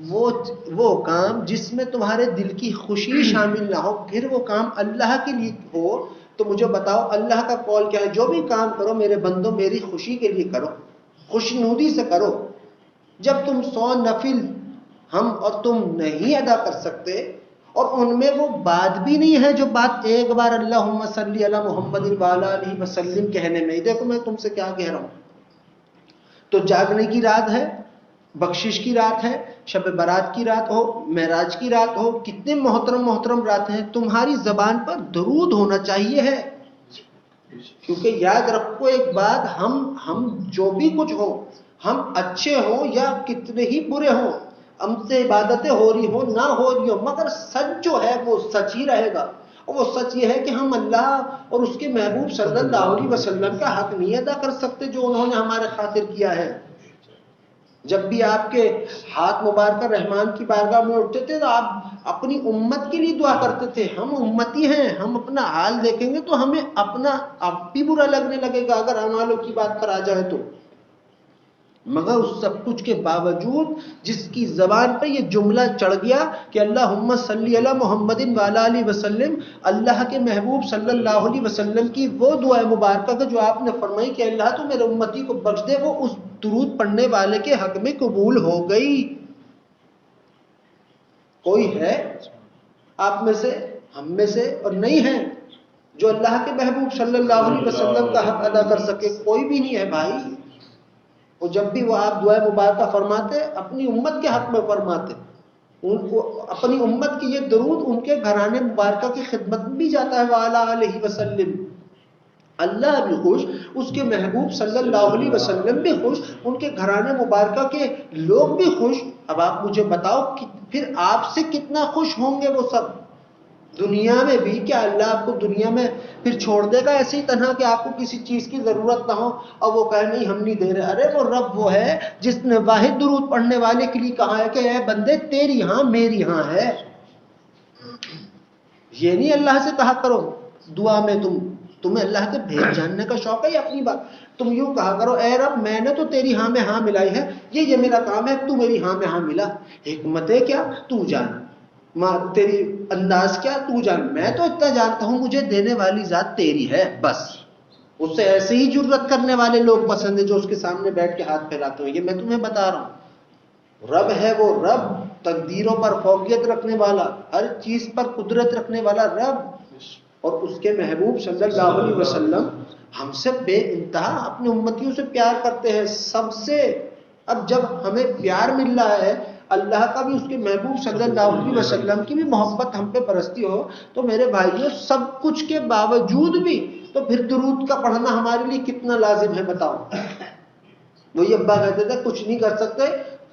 وہ کام جس میں تمہارے دل کی خوشی شامل نہ ہو، پھر وہ کام اللہ کے لیے ہو، تو مجھے بتاؤ اللہ کا قول کیا ہے؟ جو بھی کام کرو میرے بندوں میری خوشی کے لیے کرو، خوشنودی سے کرو. جب تم 100 نفل ہم اور تم نہیں ادا کر سکتے، اور ان میں وہ بات بھی نہیں ہے جو بات ایک بار اللہم صلی علی محمد وعلی آلہ وسلم کہنے میں. دیکھو میں تم سے کیا کہہ رہا ہوں. تو جاگنے کی رات ہے، بخشش کی رات ہے، شب برات کی رات ہو، معراج کی رات ہو، کتنے محترم راتیں ہیں. تمہاری زبان پر درود ہونا چاہیے ہے. کیونکہ یاد رکھو ایک بات، ہم جو بھی کچھ ہو، ہم اچھے ہوں یا کتنے ہی برے ہوں، ہم سے عبادتیں ہو رہی ہو نہ ہو رہی ہو، مگر سچ جو ہے وہ سچ ہی رہے گا. اور وہ سچ یہ ہے کہ ہم اللہ اور اس کے محبوب صلی اللہ علیہ وسلم کا حق نہیں ادا کر سکتے جو انہوں نے ہمارے خاطر کیا ہے. جب بھی آپ کے ہاتھ مبارکہ رحمان کی بارگاہ میں اٹھتے تھے تو آپ اپنی امت کے لیے دعا کرتے تھے. ہم امتی ہیں، ہم اپنا حال دیکھیں گے تو ہمیں اپنا آپ بھی برا لگنے لگے گا اگر اعمالوں کی بات پر آ جائے تو. مگر اس سب کچھ کے باوجود جس کی زبان پہ یہ جملہ چڑھ گیا کہ اللہم صلی علی محمد وعلی آلہ وسلم، اللہ کے محبوب صلی اللہ علیہ وسلم کی وہ دعا مبارکہ جو آپ نے فرمائی کہ اللہ تو میرے امتی کو بخش دے، وہ اس درود پڑھنے والے کے حق میں قبول ہو گئی. کوئی ہے آپ میں سے، ہم میں سے، اور نہیں ہے جو اللہ کے محبوب صلی اللہ علیہ وسلم کا حق ادا کر سکے؟ کوئی بھی نہیں ہے بھائی. اور جب بھی وہ آپ دعا مبارکہ فرماتے اپنی امت کے حق میں فرماتے، ان کو اپنی امت کی یہ درود ان کے گھرانے مبارکہ کی خدمت میں بھی جاتا ہے وعلی آلہ وسلم. اللہ بھی خوش، اس کے محبوب صلی اللہ علیہ وسلم بھی خوش، ان کے گھرانے مبارکہ کے لوگ بھی خوش. اب آپ مجھے بتاؤ پھر آپ سے کتنا خوش ہوں گے وہ سب دنیا میں بھی؟ کیا اللہ آپ کو دنیا میں پھر چھوڑ دے گا ایسی طرح کہ آپ کو کسی چیز کی ضرورت نہ ہو اور وہ کہے نہیں ہم نہیں دے رہے؟ ارے وہ رب وہ ہے جس نے واحد درود پڑھنے والے کے لیے کہا ہے کہ اے بندے تیری ہاں میری ہاں ہے. یہ نہیں اللہ سے کہا کرو دعا میں تمہیں اللہ کے بھید جاننے کا شوق ہے یا اپنی بات؟ تم یوں کہا کرو اے رب میں نے تو تیری ہاں میں ہاں ملائی ہے، یہ میرا کام ہے، تو میری ہاں میں ہاں ملا، حکمتیں کیا تو جان، تیری انداز کیا تو جان، میں تو اتنا جانتا ہوں مجھے دینے والی ذات تیری ہے بس۔ اس سے ایسے ہی جرت کرنے والے لوگ پسند ہیں جو اس کے سامنے بیٹھ کے ہاتھ پھیلاتے ہیں، یہ میں تمہیں بتا رہا ہوں۔ رب ہے وہ رب، تقدیروں پر فوقیت رکھنے والا، ہر چیز پر قدرت رکھنے والا رب، اور اس کے محبوب صلی اللہ علیہ وسلم ہم سے بے انتہا اپنے امتیوں سے پیار کرتے ہیں، سب سے۔ اب جب ہمیں پیار مل رہا ہے اللہ کا بھی، اس کے محبوب صلی اللہ علیہ وسلم کی بھی محبت ہم پہ برستی ہو، تو میرے بھائیوں سب کچھ کے باوجود بھی تو پھر درود کا پڑھنا ہمارے لیے کتنا لازم ہے بتاؤ۔ وہی ابا کہتے تھے کچھ نہیں کر سکتے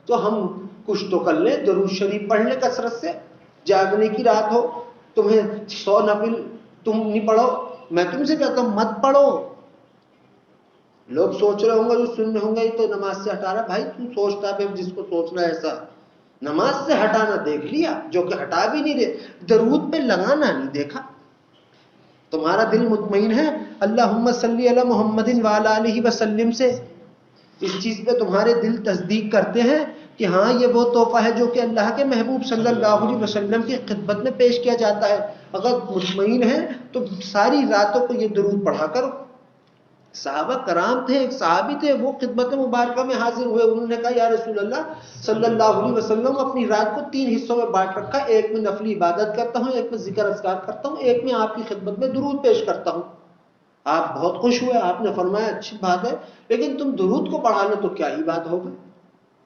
تو ہم کچھ تو کر لیں، درود شریف پڑھ لیں کثرت سے، جاگنے کی رات ہو، تمہیں 100 نفل تم نہیں پڑھو، میں تم سے کہتا ہوں مت پڑھو۔ لوگ سوچ رہے ہوں گے، جو سن رہے ہوں گے یہ تو نماز سے ہٹا رہا، بھائی تو سوچتا ہے جس کو سوچنا ہے ایسا، نماز سے ہٹانا دیکھ لیا، جو کہ ہٹا بھی نہیں رہے، درود پہ لگانا نہیں دیکھا۔ تمہارا دل مطمئن ہے اللہم صلی علی محمد وعلی آلہ وسلم سے؟ اس چیز پہ تمہارے دل تصدیق کرتے ہیں کہ ہاں یہ وہ تحفہ ہے جو کہ اللہ کے محبوب صلی اللہ علیہ وسلم کی خدمت میں پیش کیا جاتا ہے؟ اگر مطمئن ہے تو ساری راتوں کو یہ درود پڑھا کرو۔ صحابہ کرام تھے، ایک صحابی تھے، وہ خدمت مبارکہ میں حاضر ہوئے، انہوں نے کہا یا رسول اللہ صلی اللہ علیہ وسلم اپنی رات کو 3 حصوں میں بانٹ رکھا، ایک میں نفلی عبادت کرتا ہوں، ایک میں ذکر اذکار کرتا ہوں، ایک میں آپ کی خدمت میں درود پیش کرتا ہوں۔ آپ بہت خوش ہوئے، آپ نے فرمایا اچھی بات ہے، لیکن تم درود کو بڑھا لو تو کیا ہی بات ہوگی؟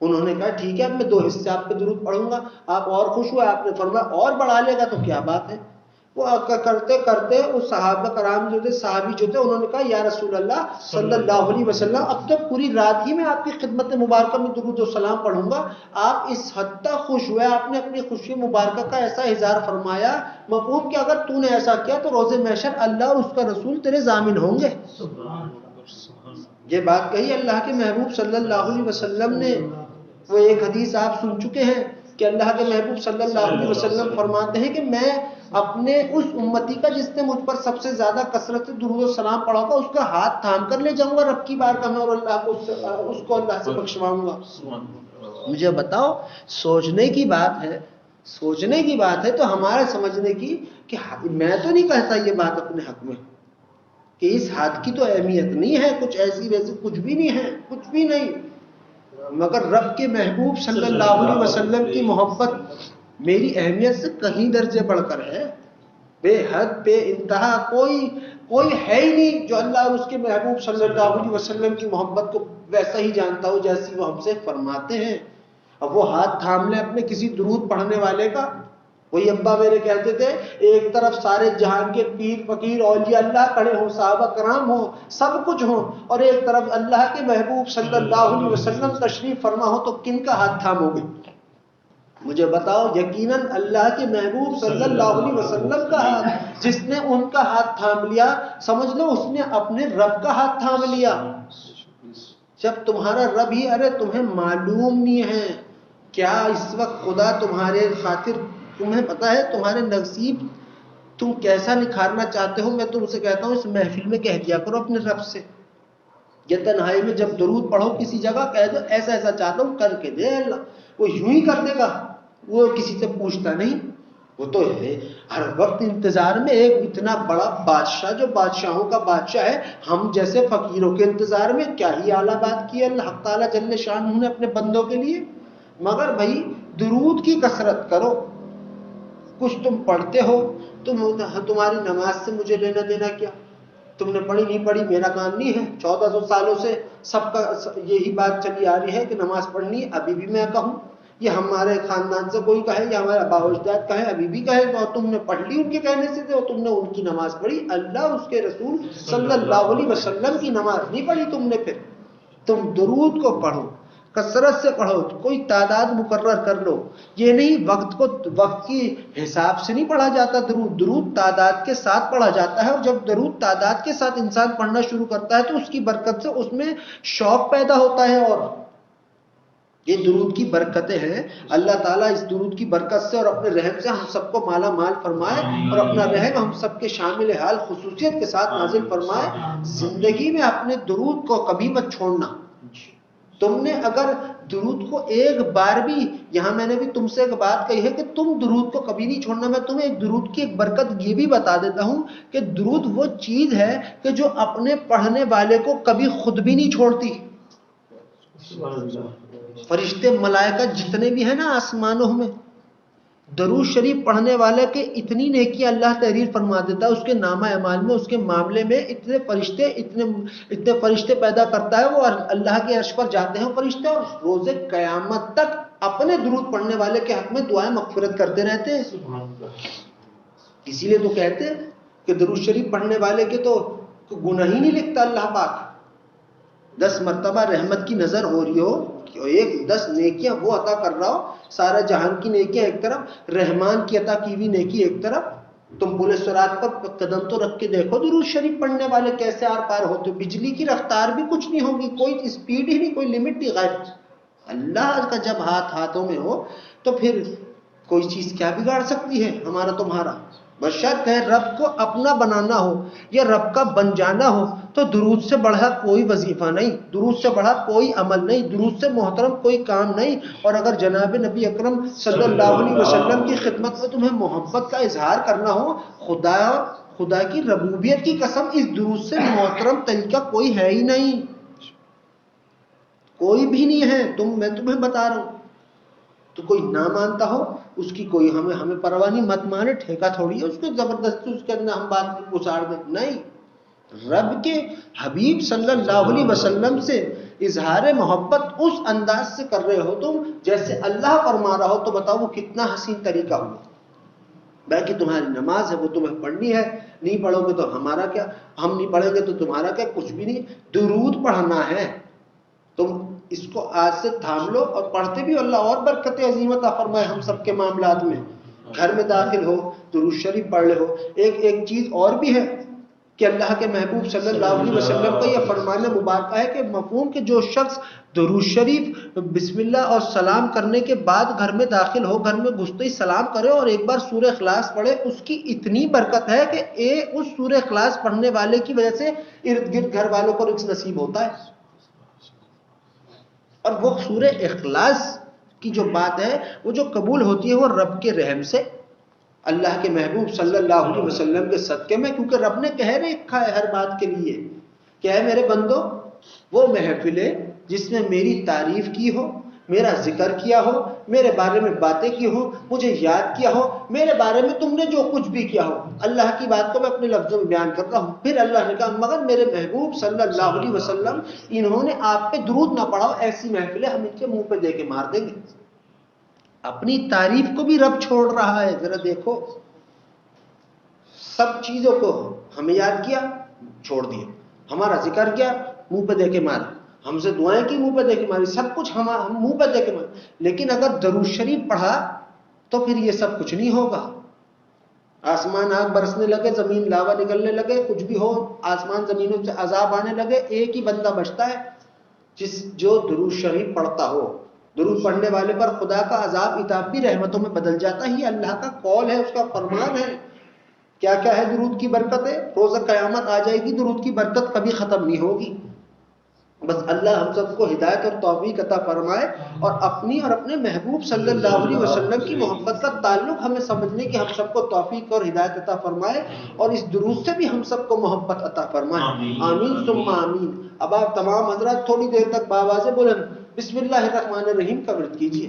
انہوں نے کہا ٹھیک ہے اب میں 2 حصے آپ پہ درود پڑھوں گا۔ آپ اور خوش ہوئے، آپ نے فرمایا اور بڑھا لے گا تو کیا بات ہے؟ وہ کرتے کرتے اس صحابہ کرام جو تھے، صحابی جو تھے، انہوں نے کہا یا رسول اللہ صلی اللہ علیہ وسلم اب تو پوری رات ہی میں آپ کی خدمت مبارکہ میں درود و سلام پڑھوں گا۔ آپ اس حد تک خوش ہوئے، آپ نے اپنی خوشی مبارکہ کا ایسا اظہار فرمایا، مفہوم کہ اگر تو نے ایسا کیا تو روز محشر اللہ اور اس کا رسول تیرے ضامن ہوں گے۔ یہ بات کہی اللہ کے محبوب صلی اللہ علیہ وسلم نے۔ وہ ایک حدیث آپ سن چکے ہیں کہ اللہ کے محبوب صلی اللہ علیہ وسلم فرماتے ہیں کہ میں اپنے اس امتی کا جس نے مجھ پر سب سے زیادہ کثرت سے درود و سلام پڑھا ہوگا اس کا ہاتھ تھام کر لے جاؤں گا رب کی بارگاہ میں، اور اللہ کو اس کو اللہ سے بخشواؤں گا۔ مجھے بتاؤ، سوچنے کی بات ہے، سوچنے کی بات ہے تو ہمارے سمجھنے کی کہ میں تو نہیں کہتا یہ بات اپنے حق میں کہ اس ہاتھ کی تو اہمیت نہیں ہے، کچھ ایسی ویسی کچھ بھی نہیں ہے، کچھ بھی نہیں، مگر رب کے محبوب صلی اللہ علیہ وسلم کی محبت میری اہمیت سے کہیں درجے بڑھ کر ہے، بے حد بے انتہا۔ کوئی ہے ہی نہیں جو اللہ اور اس کے محبوب صلی اللہ علیہ وسلم کی محبت کو ویسا ہی جانتا ہو جیسی وہ ہم سے فرماتے ہیں۔ اب وہ ہاتھ تھام لے اپنے کسی درود پڑھنے والے کا۔ وہی ابا میرے کہتے تھے ایک طرف سارے جہان کے پیر فقیر اولیاء اللہ کھڑے ہوں، صحابہ کرام ہوں، سب کچھ ہوں، اور ایک طرف اللہ کے محبوب صلی اللہ علیہ وسلم تشریف فرما ہو، تو کن کا ہاتھ تھامو گے؟ مجھے بتاؤ۔ یقیناً اللہ کے محبوب صلی اللہ علیہ وسلم کا ہاتھ، جس نے ان کا ہاتھ تھام لیا سمجھ لو اس نے اپنے رب کا ہاتھ تھام لیا۔ جب تمہارا رب ہی، ارے تمہیں معلوم نہیں ہے کیا اس وقت خدا تمہارے خاطر، تمہیں پتا ہے تمہارے نصیب تم کیسا نکھارنا چاہتے ہو؟ میں تم سے کہتا ہوں اس محفل میں کہہ دیا کرو اپنے رب سے، یا تنہائی میں جب درود پڑھو کسی جگہ کہہ دو ایسا ایسا چاہتا ہوں کر کے دے اللہ، وہ یوں ہی کر دے گا، وہ کسی سے پوچھتا نہیں، وہ تو ہے ہر وقت انتظار میں۔ ایک اتنا بڑا بادشاہ جو بادشاہوں کا بادشاہ ہے، ہم جیسے فقیروں کے انتظار میں، کیا ہی اعلیٰ بات کی ہے اللہ تعالیٰ جل شانہ نے اپنے بندوں کے لیے۔ مگر بھائی درود کی کثرت کرو، کچھ تم پڑھتے ہو، تمہاری نماز سے مجھے لینا دینا کیا؟ تم نے پڑھی نہیں پڑھی میرا کام نہیں ہے۔ 1400 سالوں سے سب کا یہی بات چلی آ رہی ہے کہ نماز پڑھنی ہے، ابھی بھی میں کہوں، یہ ہمارے خاندان سے کوئی کہے یا ہمارے آبا و اجداد کہے، ابھی بھی کہے، اور تم نے پڑھ لی ان کے کہنے سے، اور تم نے ان کی نماز پڑھی، اللہ اور اس کے رسول صلی اللہ علیہ وسلم کی نماز نہیں پڑھی تم نے۔ پھر تم درود کو پڑھو، کثرت سے پڑھو، کوئی تعداد مقرر کر لو، یہ نہیں وقت کی حساب سے نہیں پڑھا جاتا درود تعداد کے ساتھ پڑھا جاتا ہے، اور جب درود تعداد کے ساتھ انسان پڑھنا شروع کرتا ہے تو اس کی برکت سے اس میں شوق پیدا ہوتا ہے، اور یہ درود کی برکتیں ہیں. اللہ تعالیٰ اس درود کی برکت سے اور اپنے رحم سے ہم سب کو مالا مال فرمائے اور اپنا رحم ہم سب کے شامل حال خصوصیت کے ساتھ نازل فرمائے. زندگی میں اپنے درود کو کبھی مت چھوڑنا. تم نے اگر درود کو ایک بار بھی، یہاں میں نے بھی تم سے ایک بات کہی ہے کہ تم درود کو کبھی نہیں چھوڑنا. میں تمہیں ایک درود کی ایک برکت یہ بھی بتا دیتا ہوں کہ درود وہ چیز ہے کہ جو اپنے پڑھنے والے کو کبھی خود بھی نہیں چھوڑتی. فرشتے ملائکہ جتنے بھی ہیں نا آسمانوں میں، درود شریف پڑھنے والے کے اتنی نیکیاں اللہ تحریر فرما دیتا ہے اس کے نامہ اعمال میں. اس کے معاملے میں اتنے فرشتے پیدا کرتا ہے وہ، اللہ کے عرش پر جاتے ہیں فرشتے اور روز قیامت تک اپنے درود پڑھنے والے کے حق میں دعائیں مغفرت کرتے رہتے ہیں. اسی لیے تو کہتے ہیں کہ درود شریف پڑھنے والے کے تو گناہ ہی نہیں لکھتا اللہ پاک. 10 مرتبہ رحمت کی نظر ہو رہی ہو، 10 نیکیاں وہ عطا کر رہا ہو، سارا جہان کی نیکیاں ایک طرف، رحمان کی عطا کی ہوئی نیکی ایک طرف. تم پورے سرات پر قدم تو رکھ کے دیکھو درود شریف پڑھنے والے کیسے آر پار ہوتے. بجلی کی رفتار بھی کچھ نہیں ہوگی، کوئی اسپیڈ ہی نہیں، کوئی لمٹ نہیں. غائب اللہ کا جب ہاتھوں میں ہو تو پھر کوئی چیز کیا بگاڑ سکتی ہے ہمارا تمہارا. بشرط ہے رب کو اپنا بنانا ہو یا رب کا بن جانا ہو تو درود سے بڑھا کوئی وظیفہ نہیں، درود سے بڑھا کوئی عمل نہیں، درود سے محترم کوئی کام نہیں. اور اگر جناب نبی اکرم صلی اللہ علیہ وسلم کی خدمت میں تمہیں محبت کا اظہار کرنا ہو، خدا کی ربوبیت کی قسم اس درود سے محترم طریقہ کوئی ہے ہی نہیں، کوئی بھی نہیں ہے. میں تمہیں بتا رہا ہوں. تو کوئی نہ مانتا ہو اس کی کوئی ہمیں پرواہ نہیں، مت مانے، ٹھیکہ تھوڑی ہے اس کو زبردستی اس کے اندر ہم بات گزار دیں. نہیں، رب کے حبیب صلی اللہ علیہ وسلم سے اظہار محبت اس انداز سے کر رہے ہو تم جیسے اللہ فرما رہا ہو، تو بتاؤ وہ کتنا حسین طریقہ ہوا. باقی تمہاری نماز ہے وہ تمہیں پڑھنی ہے، نہیں پڑھو گے تو ہمارا کیا، ہم نہیں پڑھیں گے تو تمہارا کیا، کچھ بھی نہیں. درود پڑھنا ہے، تم اس کو آج سے تھام لو اور پڑھتے بھی. اللہ اور برکت عظیم عطا فرمائے ہم سب کے معاملات میں. گھر میں داخل ہو درود شریف پڑھ لے ہو. ایک چیز اور بھی ہے کہ اللہ کے محبوب صلی اللہ علیہ وسلم کا یہ فرمان مبارکہ ہے کہ مفہوم کہ جو شخص درود شریف بسم اللہ اور سلام کرنے کے بعد گھر میں داخل ہو، گھر میں گھستے ہی سلام کرے اور ایک بار سورہ اخلاص پڑھے، اس کی اتنی برکت ہے کہ اس سورہ اخلاص پڑھنے والے کی وجہ سے ارد گرد گھر والوں کو رزق نصیب ہوتا ہے. اور وہ سورہ اخلاص کی جو بات ہے وہ جو قبول ہوتی ہے وہ رب کے رحم سے، اللہ کے محبوب صلی اللہ علیہ وسلم کے صدقے میں. کیونکہ رب نے کہہ رکھا ہے ہر بات کے لیے کہ اے میرے بندو، وہ محفلیں جس میں میری تعریف کی ہو، میرا ذکر کیا ہو، میرے بارے میں باتیں کی ہو، مجھے یاد کیا ہو، میرے بارے میں تم نے جو کچھ بھی کیا ہو، اللہ کی بات کو میں اپنے لفظوں میں بیان کر رہا ہوں. پھر اللہ نے کہا مگر میرے محبوب صلی اللہ علیہ وسلم انہوں نے آپ پہ درود نہ پڑھا، ایسی محفلیں ہم ان کے منہ پہ دے کے مار دیں گے. اپنی تعریف کو بھی رب چھوڑ رہا ہے. ذرا دیکھو، سب چیزوں کو ہمیں یاد کیا چھوڑ دیا، ہمارا ذکر کیا منہ پہ دے کے مارا، ہم سے دعائیں کی منہ پہ دے کے ماری، سب کچھ ہم منہ پہ دے کے مارے. لیکن اگر درود شریف پڑھا تو پھر یہ سب کچھ نہیں ہوگا. آسمان آگ برسنے لگے، زمین لاوا نکلنے لگے، کچھ بھی ہو، آسمان زمینوں سے عذاب آنے لگے، ایک ہی بندہ بچتا ہے جو درود شریف پڑھتا ہو. درود پڑھنے والے پر خدا کا عذاب عتاب بھی رحمتوں میں بدل جاتا ہے. یہ اللہ کا قول ہے، اس کا فرمان ہے. کیا کیا ہے درود کی برکتیں؟ روز قیامت آ جائے گی، درود کی برکت کبھی ختم نہیں ہوگی. بس اللہ ہم سب کو ہدایت اور توفیق عطا فرمائے اور اپنی اور اپنے محبوب صلی اللہ علیہ وسلم کی محبت کا تعلق ہمیں سمجھنے کی ہم سب کو توفیق اور ہدایت عطا فرمائے اور اس درود سے بھی ہم سب کو محبت عطا فرمائے. آمین ثم آمین. اب آپ تمام حضرات تھوڑی دیر تک بآواز بلند بسم اللہ الرحمن الرحیم کا ورد کیجیے.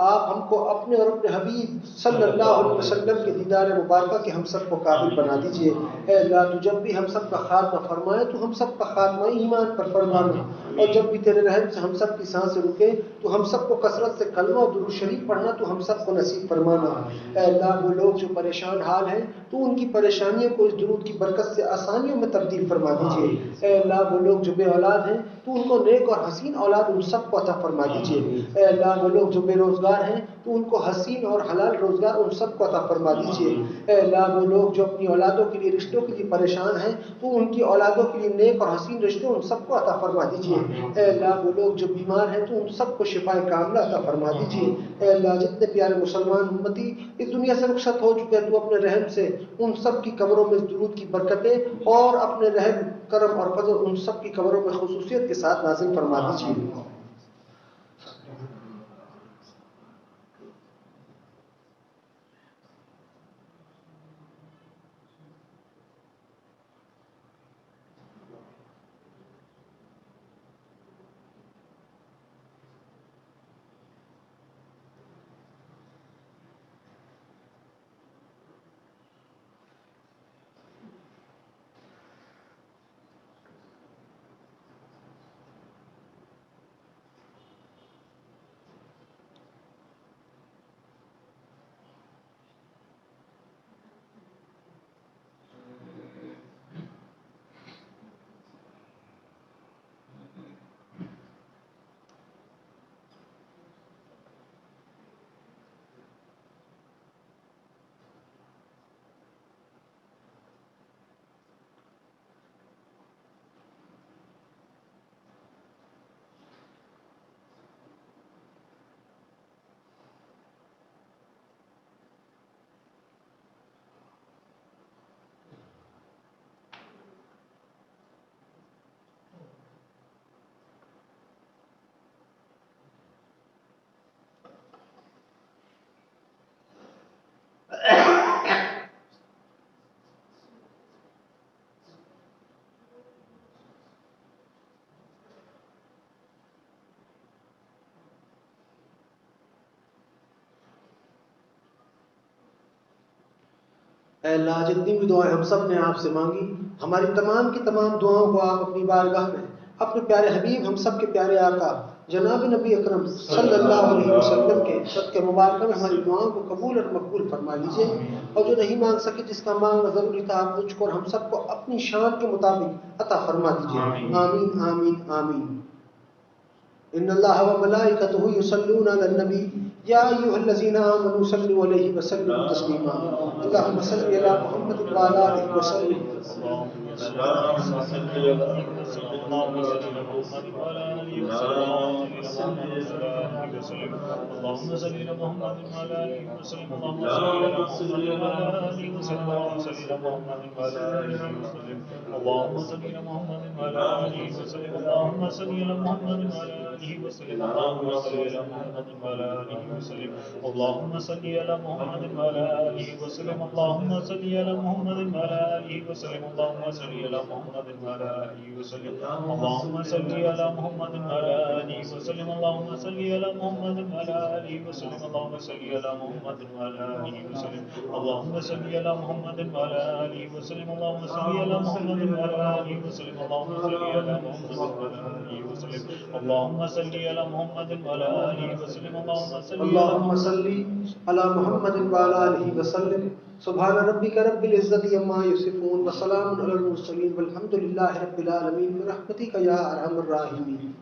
آپ ہم کو اپنے اور اپنے حبیب صلی اللہ علیہ وسلم کے دیدار مبارکہ کے ہم سب کو قابل بنا دیجیے۔ اے اللہ تو جب بھی ہم سب کا خاتمہ فرمائے تو ہم سب کا خاتمہ ایمان پر فرمانا، اور جب بھی تیرے رحم سے ہم سب کی سانسیں رکے تو ہم سب کو کثرت سے کلمہ اور درود شریف پڑھنا تو ہم سب کو نصیب فرمانا۔ اے اللہ وہ لوگ جو پریشان حال ہیں تو ان کی پریشانیوں کو اس درود کی برکت سے آسانیوں میں تبدیل فرما دیجیے۔ اے اللہ وہ لوگ جو بے اولاد ہیں تو ان کو نیک اور حسین اولاد ان سب کو عطا فرما دیجیے۔ اے اللہ وہ لوگ جو بے روزگار ہیں تو ان کو حسین اور حلال روزگار ان سب کو عطا فرما دیجیے۔ اے اللہ وہ لوگ جو اپنی اولادوں کے لیے رشتوں کے لیے پریشان ہیں تو ان کی اولادوں کے لیے نیک اور حسین رشتے ان سب کو عطا فرما دیجیے۔ اے اللہ وہ لوگ جو بیمار ہیں تو ان سب کو شفاء کاملہ عطا فرما دیجیے۔ اے اللہ جتنے پیارے مسلمان امتی اس دنیا سے رخصت ہو چکے ہیں تو اپنے رحم سے ان سب کی قبروں میں اس درود کی برکتیں اور اپنے رحم کرم اور فضل ان سب کی قبروں میں خصوصیت کے ساتھ نازل فرما دیجیے۔ اے اللہ جتنی بھی دعائیں ہم سب نے آپ سے مانگی ہماری تمام کی تمام دعاؤں کو آپ اپنی بارگاہ میں اپنے پیارے حبیب ہم سب کے پیارے آقا جناب نبی اکرم صلی اللہ علیہ وسلم کے صدقے مبارکہ میں ہماری دعاؤں کو قبول اور مقبول فرما لیجیے، اور جو نہیں مانگ سکے جس کا مانگنا ضروری تھا آپ مجھ کو اور ہم سب کو اپنی شان کے مطابق عطا فرما دیجیے۔ آمین آمین آمین۔ ان اللہ وملائکتہ یصلون علی النبی یا ایھا الذین آمنوا صلوا علیہ وسلموا تسلیما۔ اللهم صل علی محمد وعلی آلہ وسلم۔ اللهم صل على محمد وعلى آله وسلم اللهم صل على محمد وعلى آله وسلم اللهم صل على محمد وعلى آله وسلم اللهم صل على محمد وعلى آله وسلم اللهم صل على محمد وعلى آله وسلم اللهم صل على محمد وعلى آله وسلم اللهم صل على محمد وعلى آله وسلم اللهم صل على محمد وعلى آله وسلم اللهم صل على محمد وعلى آله وسلم اللهم صل على محمد وعلى آله وسلم اللهم صل اللهم صل علی محمد وعلی آلہ وسلم۔ سبحان ربک رب العزت عما یصفون وسلام علی المرسلین والحمد للہ رب العالمین برحمتک یا ارحم الراحمین۔